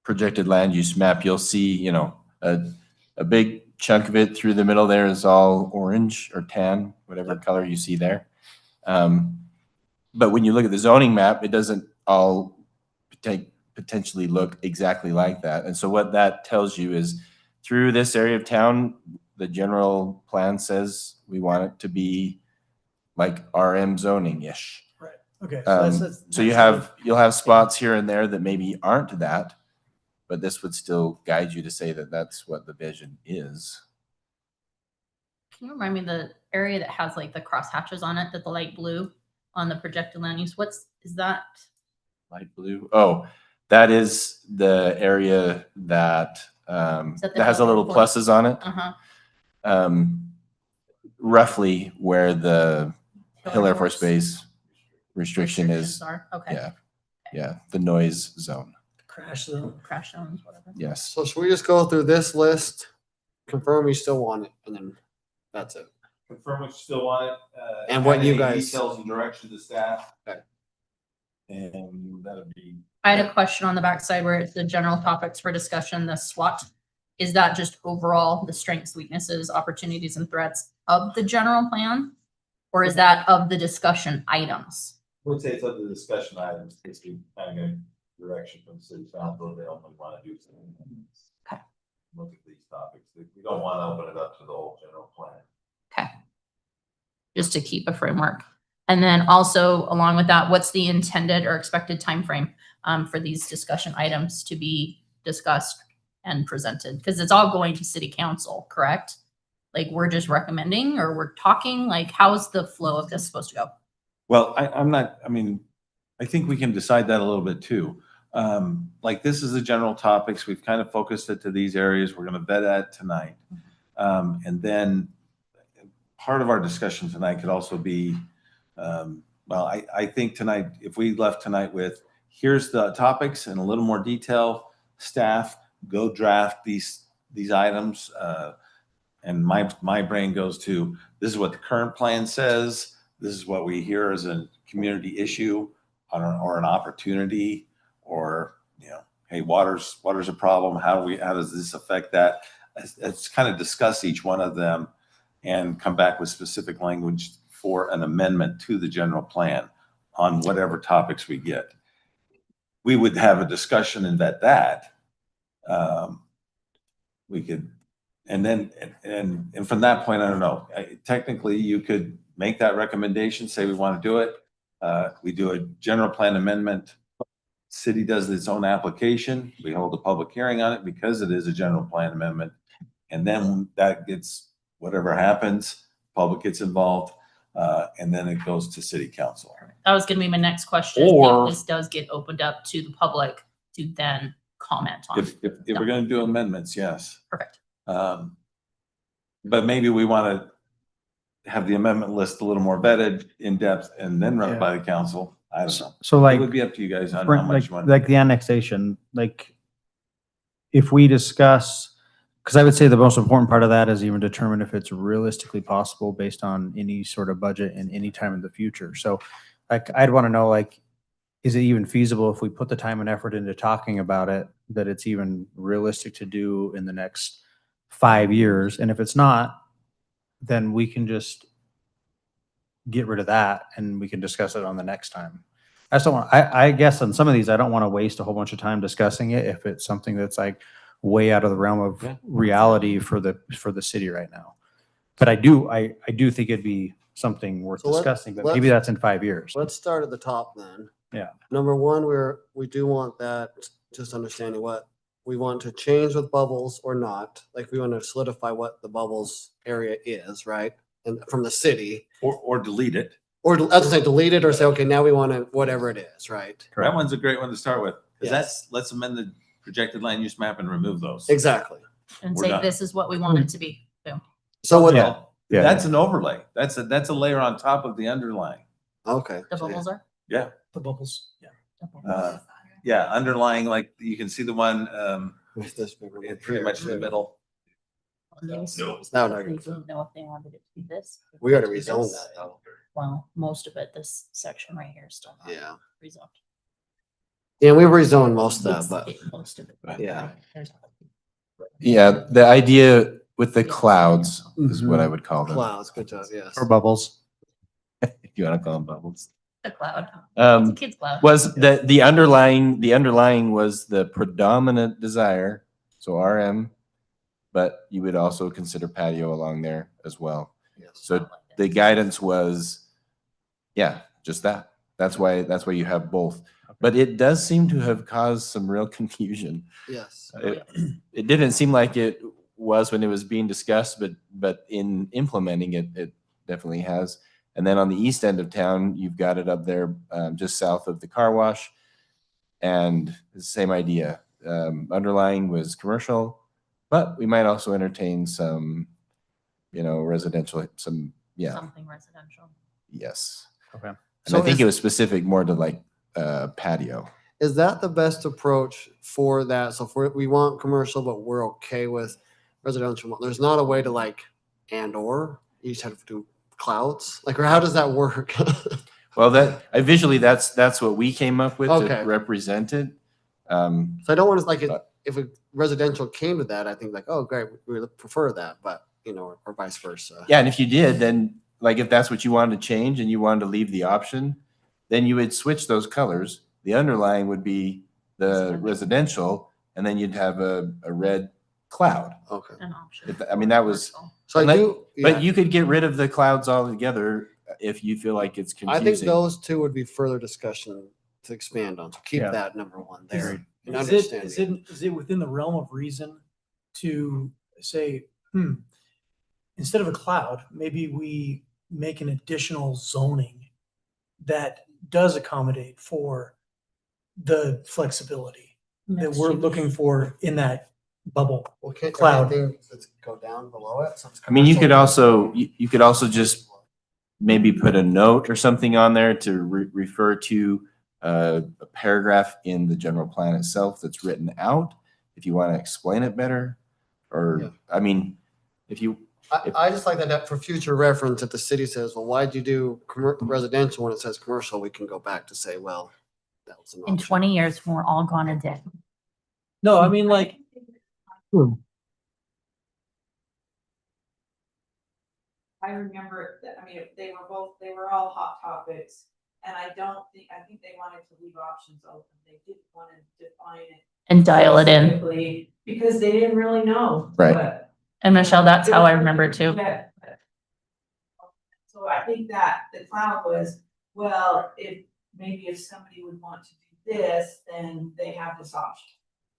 projected land use map, you'll see, you know, a big chunk of it through the middle there is all orange or tan, whatever color you see there. But when you look at the zoning map, it doesn't all potentially look exactly like that. And so what that tells you is through this area of town, the general plan says we want it to be like RM zoning-ish. Right. Okay. So you'll have spots here and there that maybe aren't that, but this would still guide you to say that that's what the vision is. Can you remind me the area that has like the cross hatches on it, that the light blue on the projected land use? Is that? Light blue. Oh, that is the area that that has a little pluses on it. Uh-huh. Roughly where the Hill Air Force Force Base restriction is. Are. Okay. Yeah, the noise zone. Crash zone. Crash zones, whatever. Yes. So should we just go through this list, confirm we still want it, and then that's it? Confirm we still want it. And what you any guys- Details and direction to staff. Okay. And that'll be. I had a question on the backside where it's the general topics for discussion, the SWOT. Is that just overall the strengths, weaknesses, opportunities, and threats of the general plan? Or is that of the discussion items? I would say it's of the discussion items, because we kind of get direction from city council, they only want to do something. Okay. Look at these topics, we don't want to open it up to the whole general plan. Okay. Just to keep a framework. And then also along with that, what's the intended or expected timeframe for these discussion items to be discussed and presented? Because it's all going to city council, correct? Like we're just recommending or we're talking, like how's the flow of this supposed to go? Well, I think we can decide that a little bit too. Like this is the general topics, we've kind of focused it to these areas, we're gonna vet that tonight. And then part of our discussion tonight could also be, I think tonight, if we left tonight with, here's the topics in a little more detail, staff, go draft these items. And my brain goes to, this is what the current plan says, this is what we hear as a community issue or an opportunity, or, you know, hey, water's a problem, how does this affect that? Let's kind of discuss each one of them and come back with specific language for an amendment to the general plan on whatever topics we get. We would have a discussion and vet that. We could, and then, and from that point, I don't know, technically you could make that recommendation, say we want to do it. We do a general plan amendment. City does its own application. We hold a public hearing on it because it is a general plan amendment. And then that gets, whatever happens, public gets involved, and then it goes to city council. That was gonna be my next question. Or- If this does get opened up to the public to then comment on. If we're gonna do amendments, yes. Perfect. But maybe we want to have the amendment list a little more vetted, in depth, and then run it by the council. I don't know. So It like, would be up to you guys on how much like, you want. like the annexation, like if we discuss, because I would say the most important part of that is even determine if it's realistically possible based on any sort of budget in any time in the future. So like, I'd want to know, like, is it even feasible if we put the time and effort into talking about it, that it's even realistic to do in the next 5 years? And if it's not, then we can just get rid of that and we can discuss it on the next time. I just don't want, I guess on some of these, I don't want to waste a whole bunch of time discussing it if it's something that's like way out of the realm of reality for the city right now. But I do think it'd be something worth So let- discussing, but let's- maybe that's in 5 years. Let's start at the top then. Yeah. Number one, we do want that, just understanding what we want to change with bubbles or not. Like we want to solidify what the bubbles area is, right? And from the city, Or delete it. or I was gonna say delete it or say, okay, now we want to, whatever it is, right? That one's a great one to start with. Because Yes. let's amend the projected land use map and remove those. Exactly. And We're say, done. this is what we want it to be. Boom. So what, Well, Yeah. That's an overlay. That's a layer on top of the underlying. okay. The so yeah. bubbles are. Yeah. The bubbles, yeah. Yeah, underlying, like, you can see the one, With this bigger one it's pretty here, much in the too. middle. No. It's now They negative. didn't know if they wanted it to be this. if We it already to be rezoned this. that though. Well, most of it, this section right here is still not Yeah. rezoned. Yeah, we rezoned most of that, It's- but Most of it. yeah. There's- Yeah, the idea with the clouds is what I would call them. clouds, good job, yes. Or bubbles. If you want to call them bubbles. The cloud. It's Um, a kid's cloud. was the underlying was the predominant desire, so RM, but you would also consider patio along there as well. Yes. So the guidance was, yeah, just that. That's why you have both. But it does seem to have caused some real confusion. Yes. It didn't seem like it was when it was being discussed, but in implementing it, it definitely has. And then on the east end of town, you've got it up there just south of the car wash. And the same idea. Underlying was commercial, but we might also entertain some, residential, Something residential. yes. Okay. And So I think is- it was specific more to like patio. Is that the best approach for that? So if we want commercial, but we're okay with residential, there's not a way to like, or you just have to do clouds? Like, or how does that work? Well, visually, that's what we came up with Okay. to represent it. So I don't want to like, But- if a residential came to that, I think like, oh, great, we would prefer that, but or vice versa. Yeah, and if you did, then like if that's what you wanted to change and you wanted to leave the option, then you would switch those colors. The underlying would be the residential, and then you'd have a red cloud. Okay. An option. I mean, that was, Commercial. So I Unless- do, yeah, but you could get rid of the clouds altogether if you feel like it's I confusing. think those two would be further discussion to expand on. So keep Yeah. that number one there. And Is understanding. it within the realm of reason to say, instead of a cloud, maybe we make an additional zoning that does accommodate for the flexibility that Mixed we're use. looking for in that bubble? Well, can't cloud. everything that's go down below it? So it's I mean, you commercial. you could also just maybe put a note or something on there to refer to a paragraph in the general plan itself that's written out, if you want to explain it better. Or, Yeah. I mean, if you, I just like that for future reference, if the city says, well, why'd you do residential when it says commercial, we can go back to say, well, that was an In option. 20 years, when we're all gone and dead. No, I mean, like, I remember that, I mean, they were all hot topics. And I think they wanted to leave options open. They didn't want to define it. And dial it in. specifically because they didn't really know. Right. but- And Michelle, that's how I remember it too. Yeah. So I think that the cloud was, well, if somebody would want to do this, then they have this option.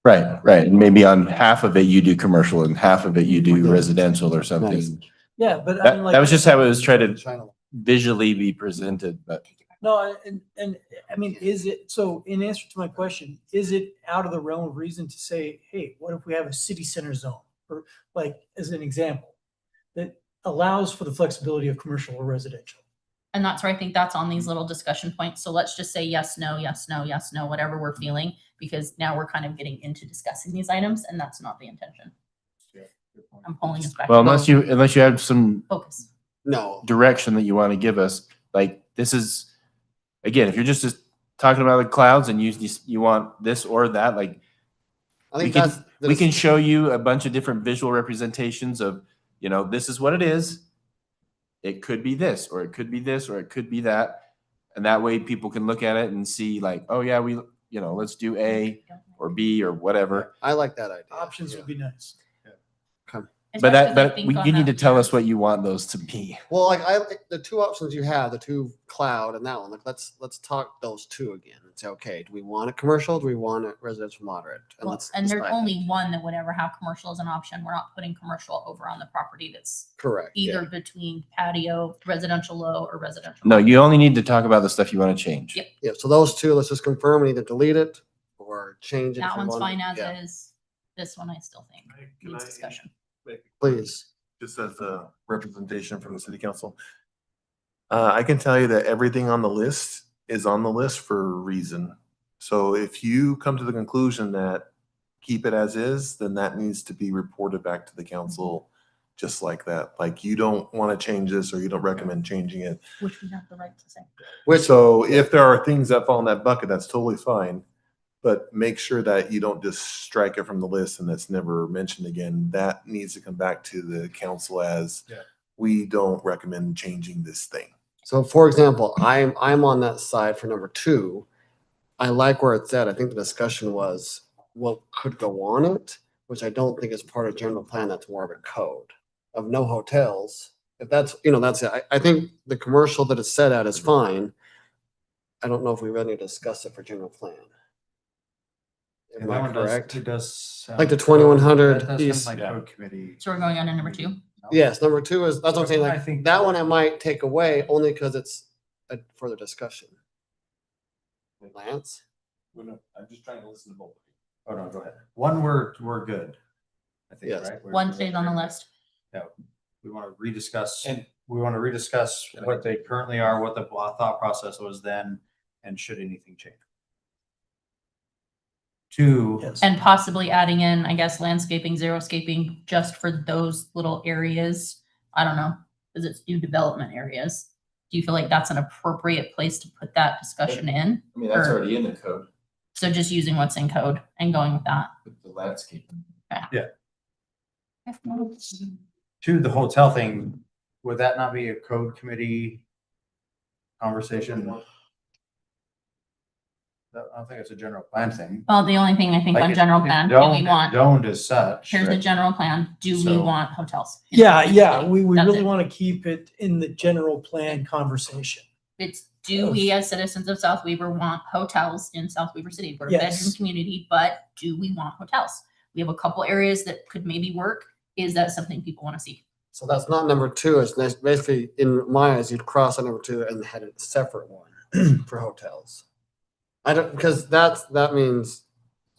right. And maybe on half of it, you do commercial and half of it, you do residential or Nice. something. yeah, but I That, mean, like. that was just how it was tried to China. visually be presented, but No, and I mean, so in answer to my question, is it out of the realm of reason to say, hey, what if we have a city center zone? Or like, as an example, that allows for the flexibility of commercial or residential? And that's where I think that's on these little discussion points. So let's just say yes, no, yes, no, yes, no, whatever we're feeling, because now we're kind of getting into discussing these items and that's not the intention. I'm pulling us back. well, to unless you have some focus. No, direction that you want to give us, like this is, again, if you're just talking about the clouds and you want this or that, like I we think can, that's. we can show you a bunch of different visual representations of, this is what it is. It could be this, or it could be this, or it could be that. And that way people can look at it and see like, oh yeah, let's do A or B or whatever. I like that idea. Options yeah. would be nice. But Especially 'cause I but think on you need that to tell us year- what you want those to be. Well, like the two options you have, the two cloud and that one, like let's talk those two again and say, okay, do we want it commercial? Do we want it residential moderate? And Well, let's and there's decide. only one that would ever have commercial as an option. We're not putting commercial over on the property that's Correct. either yeah. between patio, residential low, or residential. No, moderate. you only need to talk about the stuff you want to change. Yep. Yeah, so those two, let's just confirm and either delete it or change it. if That we one's want fine as yeah, is. This one I still think needs discussion. Please. Just as a representation from the city council. I can tell you that everything on the list is on the list for a reason. So if you come to the conclusion that keep it as is, then that needs to be reported back to the council just like that. Like you don't want to change this or you don't recommend changing it. Which we have the right to say. So if there are things that fall in that bucket, that's totally fine. But make sure that you don't just strike it from the list and that's never mentioned again. That needs to come back to the council as we don't recommend changing this thing. So for example, I'm on that side for number 2. I like where it's at. I think the discussion was what could go on it, which I don't think is part of general plan. That's more of a code of no hotels. If that's, that's it. I think the commercial that it's set at is fine. I don't know if we really need to discuss it for general plan. Am I correct? It does. Like the 2100 That does east. sound like code committee. So we're going on to number 2. Yes, number 2 is, that's what I'm saying, I like, think- that one I might take away only because it's a further discussion. Lance? I'm just trying to listen to both. Oh, no, go ahead. One, we're good. I think, Yes. right? One stays on the list. We want to rediscuss, and we want to rediscuss what they currently are, what the thought process was then, and should anything change. 2, Yes. And possibly adding in, I guess, landscaping, xeriscaping, just for those little areas. I don't know, because it's new development areas. Do you feel like that's an appropriate place to put that discussion in? I mean, that's Or- already in the code So just using what's in code and going with that. with the landscape. 2, the hotel thing, would that not be a code committee conversation? I don't think it's a general plan thing. Well, the only thing I think Like on it- general it's plan, do we zoned- want, Zoned as such. here's a general plan, do we So- want hotels? Yeah, we That's really it. want to keep it in the general plan conversation. It's, do we as citizens of South Weaver want hotels in South Weaver City? We're a Yes. bedroom community, but do we want hotels? We have a couple areas that could maybe work. Is that something people want to see? So that's not number 2. It's basically, in my eyes, you'd cross on number 2 and had a separate one for hotels. I don't, because that means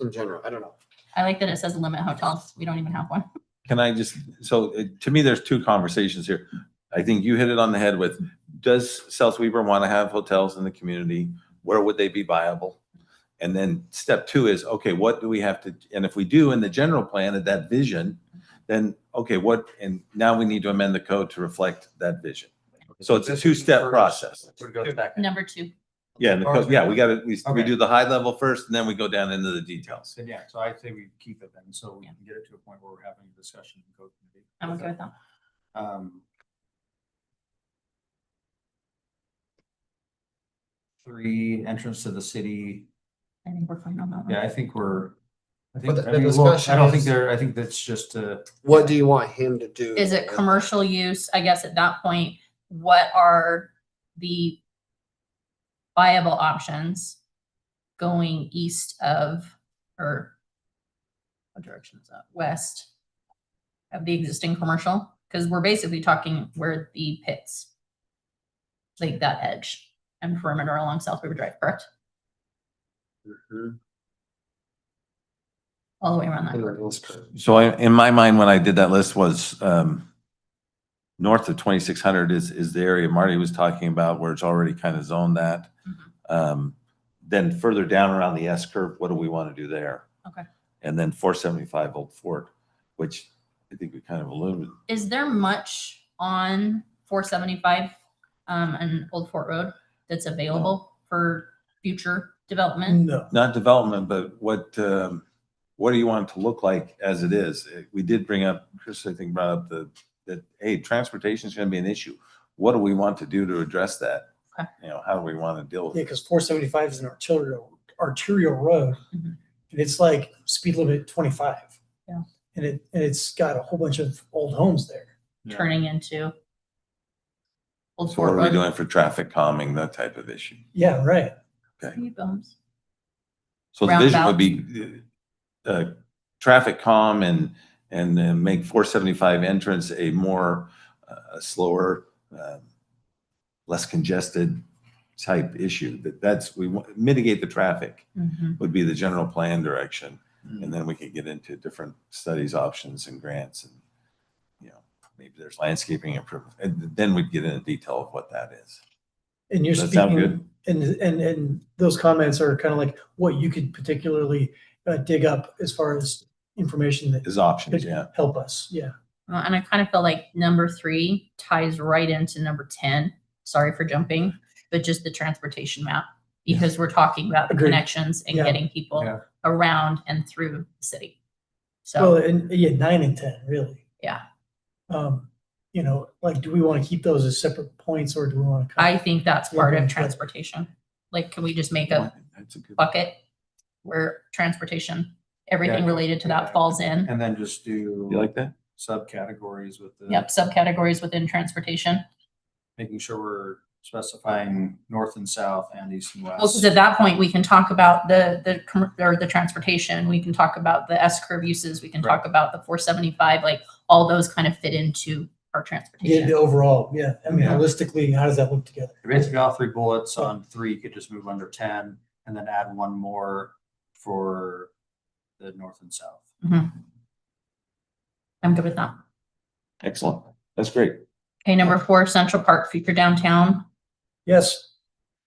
in general, I don't know. I like that it says limit hotels. We don't even have one. Can I just, to me, there's 2 conversations here. I think you hit it on the head with, does South Weaver want to have hotels in the community? Where would they be viable? And then step 2 is, okay, what do we have to, and if we do in the general plan of that vision, then, okay, and now we need to amend the code to reflect that vision. So it's a 2-step process. Would go second. Number 2. Yeah, we we Okay. do the high level first and then we go down into the details. Then, yeah, so I'd say we keep it then, so we can get it to a point where we're having a discussion in code committee. I'm okay with that. Um, 3, entrance to the city. I think we're fine on that one. Yeah, I think But the I mean, look, discussion I don't think is- I think that's just What do you want him to do? Is it commercial use? I guess at that point, what are the viable options going east of, or what direction is that? West of the existing commercial? Because we're basically talking where the pits, like that edge and perimeter along South River Drive, correct? Mhm. All the way around that. And curve. then this curve. So in my mind, when I did that list was north of 2600 is the area Marty was talking about where it's already kind of zoned that. Then further down around the S curve, what do we want to do there? Okay. And then 475 Old Fort, which I think we kind of alluded. Is there much on 475 and Old Fort Road that's available for future development? No. Not development, but what do you want it to look like as it is? We did bring up, Chris, I think brought up that, hey, transportation is going to be an issue. What do we want to do to address that? Okay. How do we want to deal with Yeah, it? because 475 is an arterial road, Mhm. and it's like speed limit 25. Yeah. And it's got a whole bunch of old homes there. Turning into Old So Fort what are we Road. doing for traffic calming, that type of issue? Yeah, right. Speed bumps. So the vision would be traffic calm and make 475 entrance a more slower, less congested type issue. Mitigate the traffic Mhm. would be the general plan direction. And then we could get into different studies, options and grants and, maybe there's landscaping improvement. And then we'd get into detail of what that is. And you're Does that sound speaking, good? And those comments are kind of like what you could particularly dig up as far as information that His options, could yeah. help us. Yeah. And I kind of feel like number 3 ties right into number 10. Sorry for jumping, but just the transportation map, because we're talking about the Agreed. connections and Yeah. getting people Yeah. around and through the city. Well, So, and yeah, 9 and 10, really. yeah, You know, like, do we want to keep those as separate points or do we want to? I think that's part Yeah, of but- transportation. Like, can we just make a That's a good. bucket where transportation, everything Yeah. related to that falls in? And then just do You like that? subcategories with the. Yep, subcategories within transportation. Making sure we're specifying north and south and east and Well, because west. at that point, we can talk about the transportation, we can talk about the S-curve uses, we can talk about the 475, like, all those kind of fit into our Yeah, transportation. the overall, yeah. I mean, Yeah. holistically, how does that look together? Basically, all 3 bullets on 3 could just move under 10 and then add 1 more for the north and south. Mhm. I'm good with that. Excellent. That's great. Okay, number 4, Central Park, future downtown. Yes.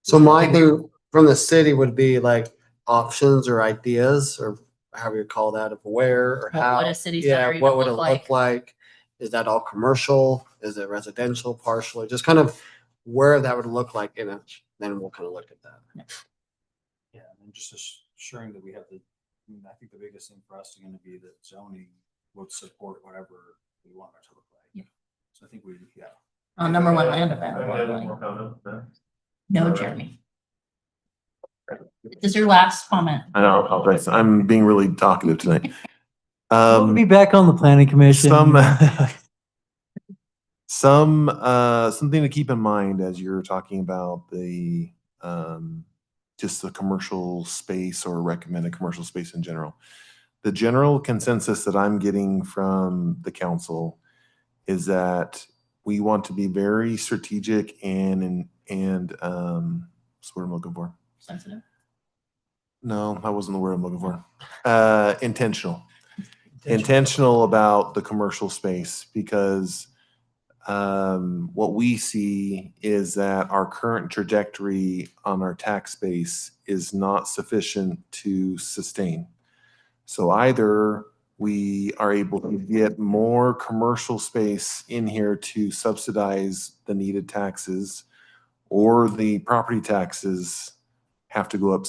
So my thing from the city would be like options or ideas or however you call that, of where or how. What a city Yeah, center even what would it look like? look like? Is that all commercial? Is it residential partially? Just kind of where that would look like in it, then we'll kind of look at that. Yeah, and then just assuring that we have I think the biggest thing for us is gonna be that zoning would support whatever we want it to look like. Yeah. So I think we, yeah. Number 1, land availability. No, Jeremy. This is your last comment. I know, I apologize. I'm being really talkative tonight. We'll be back on the planning commission. Something to keep in mind as you're talking about the, just the commercial space or recommended commercial space in general. The general consensus that I'm getting from the council is that we want to be very strategic and what's the word I'm looking for? Sensitive. No, that wasn't the word I'm looking for. Intentional. Intentional about the commercial space because what we see is that our current trajectory on our tax base is not sufficient to sustain. So either we are able to get more commercial space in here to subsidize the needed taxes, or the property taxes have to go up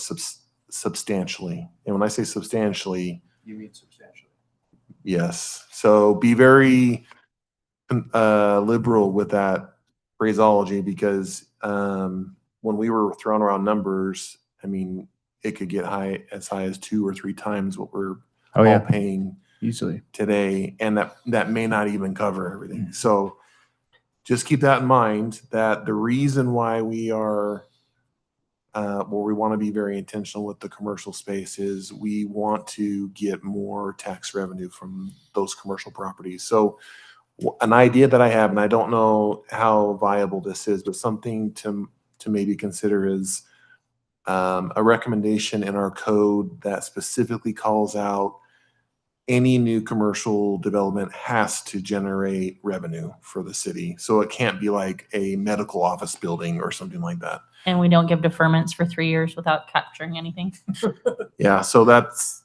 substantially. And when I say substantially, You mean substantially. yes. So be very liberal with that phraseology because when we were throwing around numbers, I mean, it could get as high as 2 or 3 times what we're Oh, all yeah, paying easily. today, and that may not even cover everything. So just keep that in mind, that the reason why we are where we want to be very intentional with the commercial space is we want to get more tax revenue from those commercial properties. So an idea that I have, and I don't know how viable this is, but something to maybe consider is a recommendation in our code that specifically calls out any new commercial development has to generate revenue for the city. So it can't be like a medical office building or something like that. And we don't give deferments for 3 years without capturing anything. Yeah, so that's,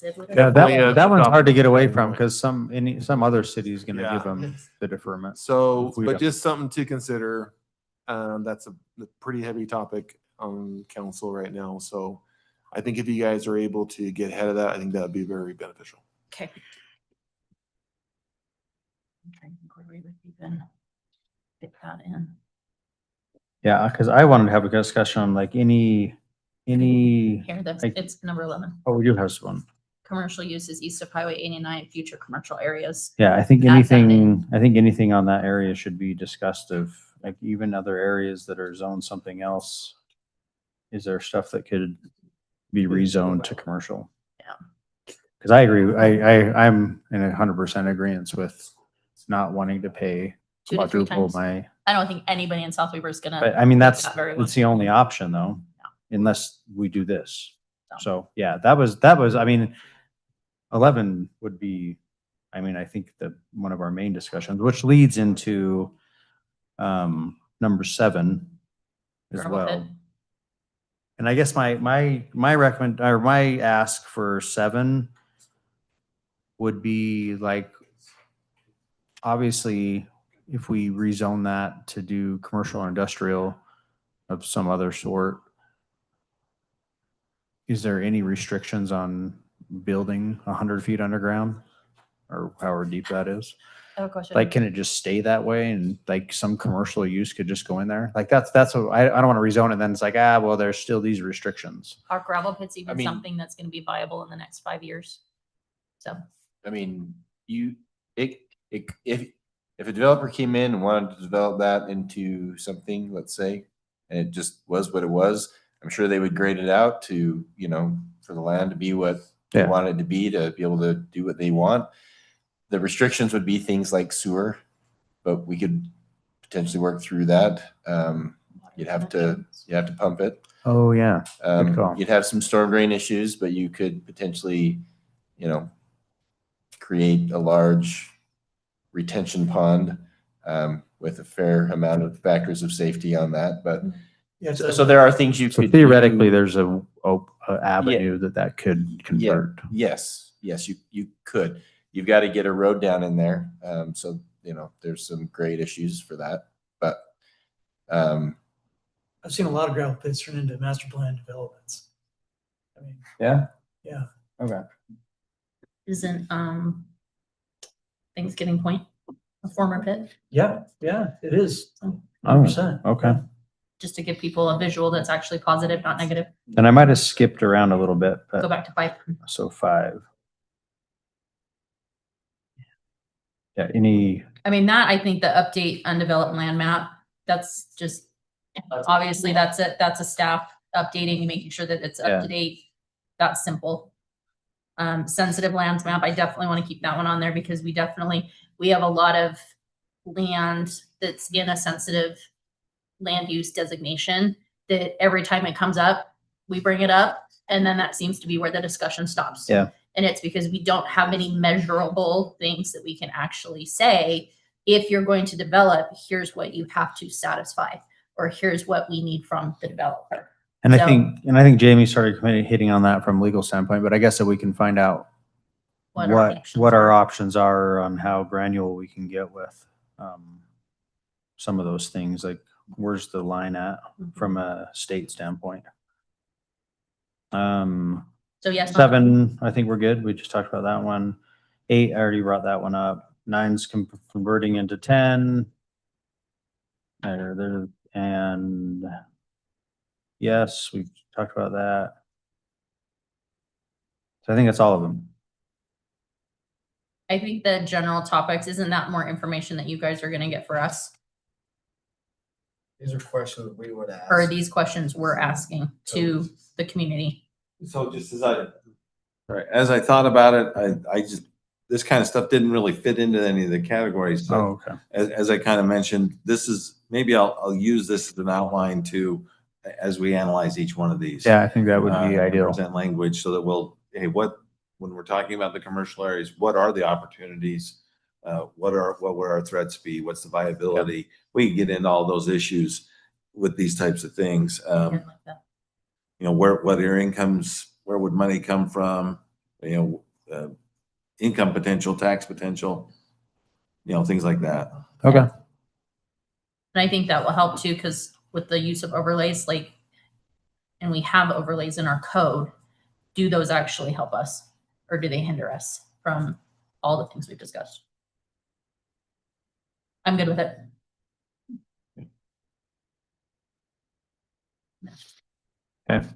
Yeah, Definitely, that one's stop. hard to get away from because some other city is gonna Yeah. give them the deferment. so, If we but don't- just something to consider. That's a pretty heavy topic on council right now. So I think if you guys are able to get ahead of that, I think that would be very beneficial. Okay. I'm trying to think where we would even fit that in. Yeah, because I wanted to have a discussion on like any, Here, like- it's number 11. oh, we do have one. Commercial uses east of Highway 89, future commercial areas. Yeah, I think Add that in. anything on that area should be discussed of, like, even other areas that are zoned something else. Is there stuff that could be rezoned to commercial? Yeah. Because I agree, I'm in 100% agreement with not wanting to pay 2 to 3 quadruple times. my, I don't think anybody in South Weaver is gonna. but I mean, like that's that very well. the only option though, unless we do this. No. So, yeah, that was, I mean, 11 would be, I mean, I think one of our main discussions, which leads into number 7 as Gravel pit. well. And I guess my ask for 7 would be like, obviously, if we rezone that to do commercial or industrial of some other sort, is there any restrictions on building 100 feet underground or however deep that is? I have a question. Like, can it just stay that way and like some commercial use could just go in there? Like that's what I don't want to rezone it. Then it's like, well, there's still these restrictions. Are gravel pits even mean- something that's going to be viable in the next 5 years? So I mean, if a developer came in and wanted to develop that into something, let's say, and it just was what it was, I'm sure they would grade it out to, for the land to be what they Yeah. want it to be able to do what they want. The restrictions would be things like sewer, but we could potentially work through that. You'd have to pump it. Oh yeah. Good call. You'd have some storm drain issues, but you could potentially, create a large retention pond with a fair amount of factors of safety on that. But Yeah, so there are things you So could theoretically, do. there's a avenue that could convert. Yes, you could. You've got to get a road down in there. So there's some great issues for that. But I've seen a lot of gravel pits turn into master plan developments. I mean, Yeah. yeah. Okay. isn't Thanksgiving Point a former pit? Yeah, it is. Oh, 100%. okay. Just to give people a visual that's actually positive, not negative. And I might have skipped around a little bit, Go but back to 5. so 5. Yeah. Any? I mean, that, I think the update undeveloped land map, that's just, obviously that's a staff updating and making sure that it's up to date. That's simple. Sensitive lands map, I definitely want to keep that one on there because we have a lot of land that's in a sensitive land use designation that every time it comes up, we bring it up. And then that seems to be where the discussion stops. Yeah. And it's because we don't have any measurable things that we can actually say, if you're going to develop, here's what you have to satisfy, or here's what we need from the developer. And So- I think Jamie started hitting on that from legal standpoint, but I guess that we can find out What our options what our are. options are on how granular we can get with some of those things. Like, where's the line at from a state standpoint? So yes. 7, I think we're good. We just talked about that one. 8, I already brought that one up. 9's converting into 10. And yes, we've talked about that. So I think that's all of them. I think the general topics, isn't that more information that you guys are gonna get for us? These are questions we would ask. Or are these questions we're asking to the community? So just as I thought about it, I just, this kind of stuff didn't really fit into any of the categories. So Oh, okay. as I kind of mentioned, maybe I'll use this as an outline as we analyze each one of these. Yeah, I think that would be and ideal. Present language so that when we're talking about the commercial areas, what are the opportunities? What would our threats be? What's the viability? We can get into all those issues with these types of things. Like that. What are incomes, where would money come from? Income potential, tax potential, things like that. Okay. And I think that will help too, because with the use of overlays, and we have overlays in our code, do those actually help us? Or do they hinder us from all the things we've discussed? I'm good with it. Okay.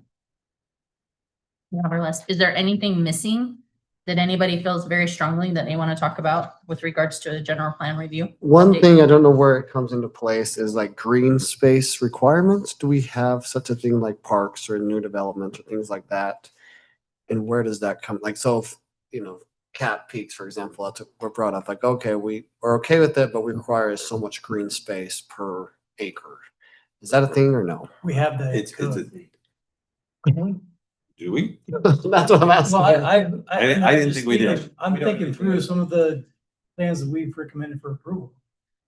We have our list. Is there anything missing that anybody feels very strongly that they want to talk about with regards to a general plan review? One Update? thing I don't know where it comes into place is like green space requirements. Do we have such a thing like parks or new developments or things like that? And where does that come? Like, so if, Cat Peaks, for example, we're brought up like, okay, we're okay with it, but we require so much green space per acre. Is that a thing or no? We have that. It's do we? That's what I'm asking. Well, I didn't think we did. I'm thinking through some of the plans that we've recommended for approval.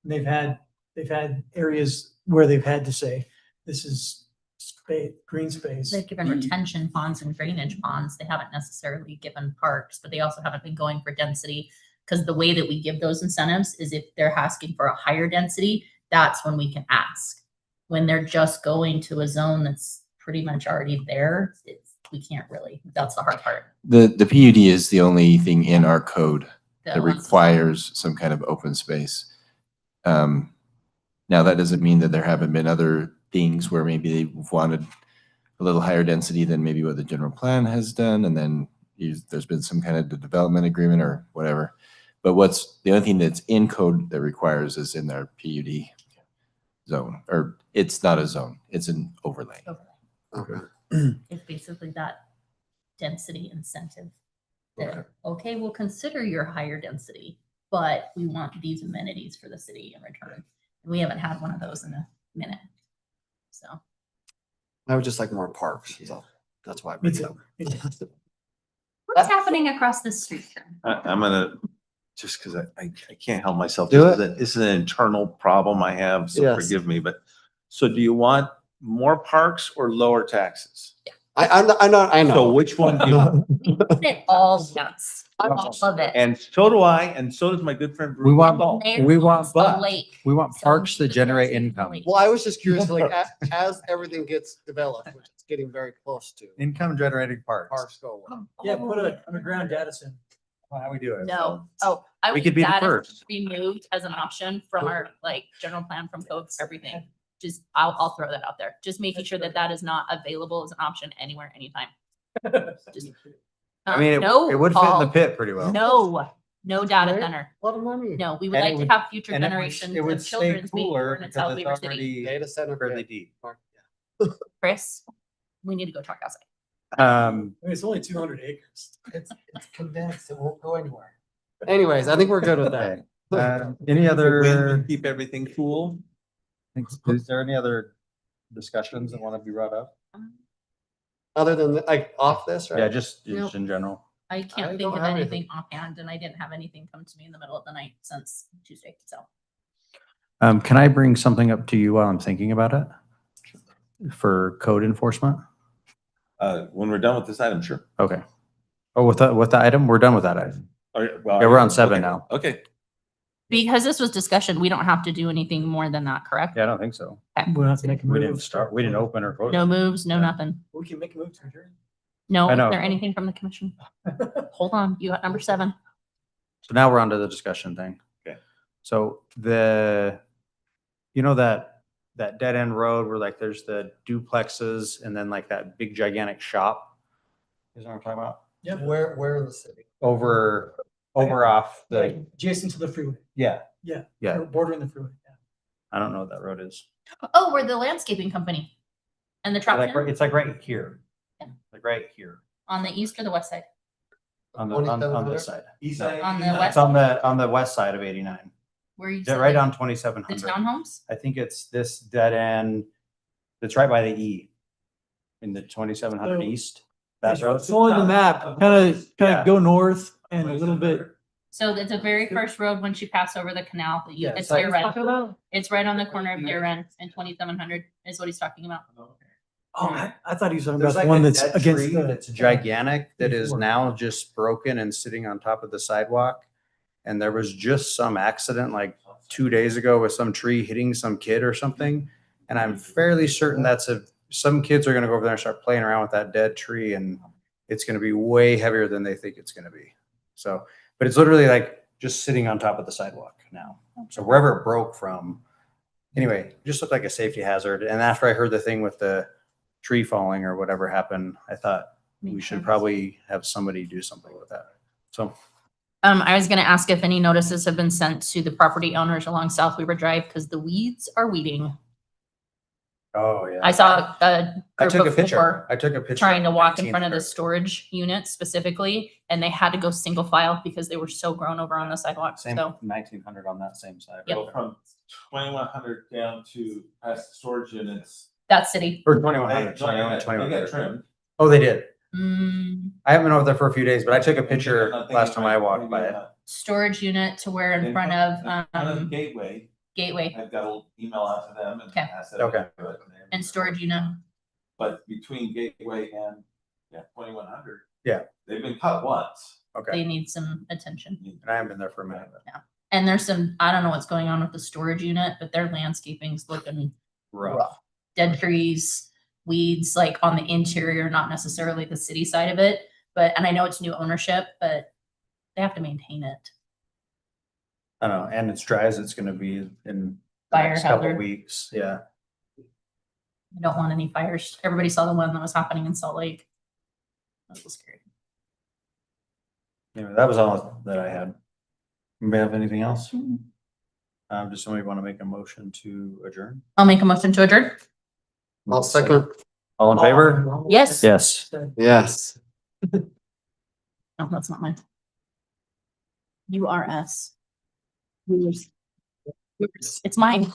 And they've had areas where they've had to say, this is space, green space. They've given retention ponds and drainage ponds. They haven't necessarily given parks, but they also haven't been going for density. Because the way that we give those incentives is if they're asking for a higher density, that's when we can ask. When they're just going to a zone that's pretty much already there, we can't really, that's the hard part. The PUD is the only thing in our code that ones- requires some kind of open space. Now, that doesn't mean that there haven't been other things where maybe they've wanted a little higher density than maybe what the general plan has done, and then there's been some kind of development agreement or whatever. But the only thing that's in code that requires is in their PUD zone, or it's not a zone, it's an overlay. Okay. It's basically that density incentive. That, okay, we'll consider your higher density, but we want these amenities for the city in return. And we haven't had one of those in a minute. So. I would just like more parks, so that's why. I Me bring it too. up. Me too. What's happening across the street? I'm gonna, just because I can't help myself. Do This is an internal problem I have, so Yes. forgive me, but, so do you want more parks or lower taxes? I know. So which one do you want? We want it all dance. All of it. And so do I, and so does my good friend. We want- Bruce Stahl. we want- There's a but- lake. We want So parks that the generate density income. lake. Well, I was just curious, like, as everything gets developed, which it's getting very close to, Income generating parks. parks go away. Yeah, put an underground data center. How we do it. No. Oh, I We would could be the that first. removed as an option from our like general plan from code for everything. Just, I'll throw that out there. Just making sure that that is not available as an option anywhere, anytime. Just, I mean, no, it would fit in the Paul. pit pretty well. No data Right? center. A lot of money. No, we would And it like would- to have future And it would- generations it would of stay children's being cooler born in because South it's Weaver City. already Data center. fairly yeah. deep. Park, Chris, we need to go talk outside. I mean, it's only 200 acres. It's condensed, it won't go anywhere. Anyways, I think we're good with that. Any Win other, and keep everything cool. is there any other discussions that want to be brought up? Other than, like, off this, right? Yeah, just Nope. in general. I I can't think don't of have anything offhand, and I didn't have anything come to me in the middle of the night since Tuesday, so. Can I bring something up to you while I'm thinking about it? For code enforcement? When we're done with this item, sure. Okay. Oh, with the item? We're done with that item. Yeah, Yeah, we're on 7 now. Okay. Because this was discussion, we don't have to do anything more than that, correct? Yeah, I don't think so. We'll have to make a We move. didn't start, we didn't open or close. No moves, no nothing. We can make a move to adjourn. No, I is know. there anything from the commission? Hold on, you got number 7. So now we're on to the discussion thing. Okay. So you know that dead end road where like there's the duplexes and then like that big gigantic shop? Is that what I'm talking about? Yep. Where in the city? Over off the, Like adjacent to the freeway. yeah, Yeah. Yeah. Or bordering the freeway. Yeah. I don't know what that road is. Oh, we're the landscaping company. And the trap Like, can it's like right here. Yeah. Like right here on the east or the west side? on the, on this side. East No. side. On the It's west, on the west side of 89. where you Yeah, said right the- on the 2700. townhomes? I think it's this dead end. It's right by the E. In the 2700 So- east. That road. Following the map, kind Yeah. of go north and a little bit. So it's the very first road once you pass over the canal, that you, Yeah, it's so- Deer Run. It's right on the corner of Deer Run and 2700 is what he's talking about. Oh, I thought he was talking There's about like the one a that's dead against tree the. that's gigantic that is before. now just broken and sitting on top of the sidewalk. And there was just some accident like 2 days ago with some tree hitting some kid or something. And I'm fairly certain some kids are gonna go over there and start playing around with that dead tree and it's gonna be way heavier than they think it's gonna be. So, but it's literally like just sitting on top of the sidewalk now. So wherever it broke from, anyway, it just looked like a safety hazard. And after I heard the thing with the tree falling or whatever happened, I thought we Makes should sense. probably have somebody do something with that. So, I was gonna ask if any notices have been sent to the property owners along South Weaver Drive, because the weeds are weeding. oh yeah. I saw a I group took a of picture. four I took a picture. trying to of walk in front of the 19th. storage unit specifically, and they had to go single file because they were so grown over on the sidewalk, Same so. 1900 on that same side. Yep. Go from 2100 down to past the storage units. That's city. Or They 2100. got 2100. trimmed. Oh, they did. Mm, I haven't been over there for a few days, but I took a I'm picture thinking last time I walked maybe, by it. storage unit to where in in front front of the of, gateway. Gateway I've got an email out to them and Okay. asked them to Okay. do it. and storage unit. But between Gateway and, 2100. Yeah. They've been cut once. They need some attention. And I haven't been there for a minute. And there's some, I don't know what's going on with the storage unit, but their landscaping's looking rough. Dead trees, weeds, like on the interior, not necessarily the city side of it. But, and I know it's new ownership, but they have to maintain it. I don't know, and it's dry as it's gonna be in the Fire next couple hazard. weeks, yeah. I don't want any fires. Everybody saw the one that was happening in Salt Lake. That was scary. Anyway, that was all that I had. Anybody have anything else? Does somebody want to make a motion to adjourn? I'll make a motion to adjourn. I'll second. All in favor? Yes. Yes. Yes. No, that's not mine. URS. It's mine.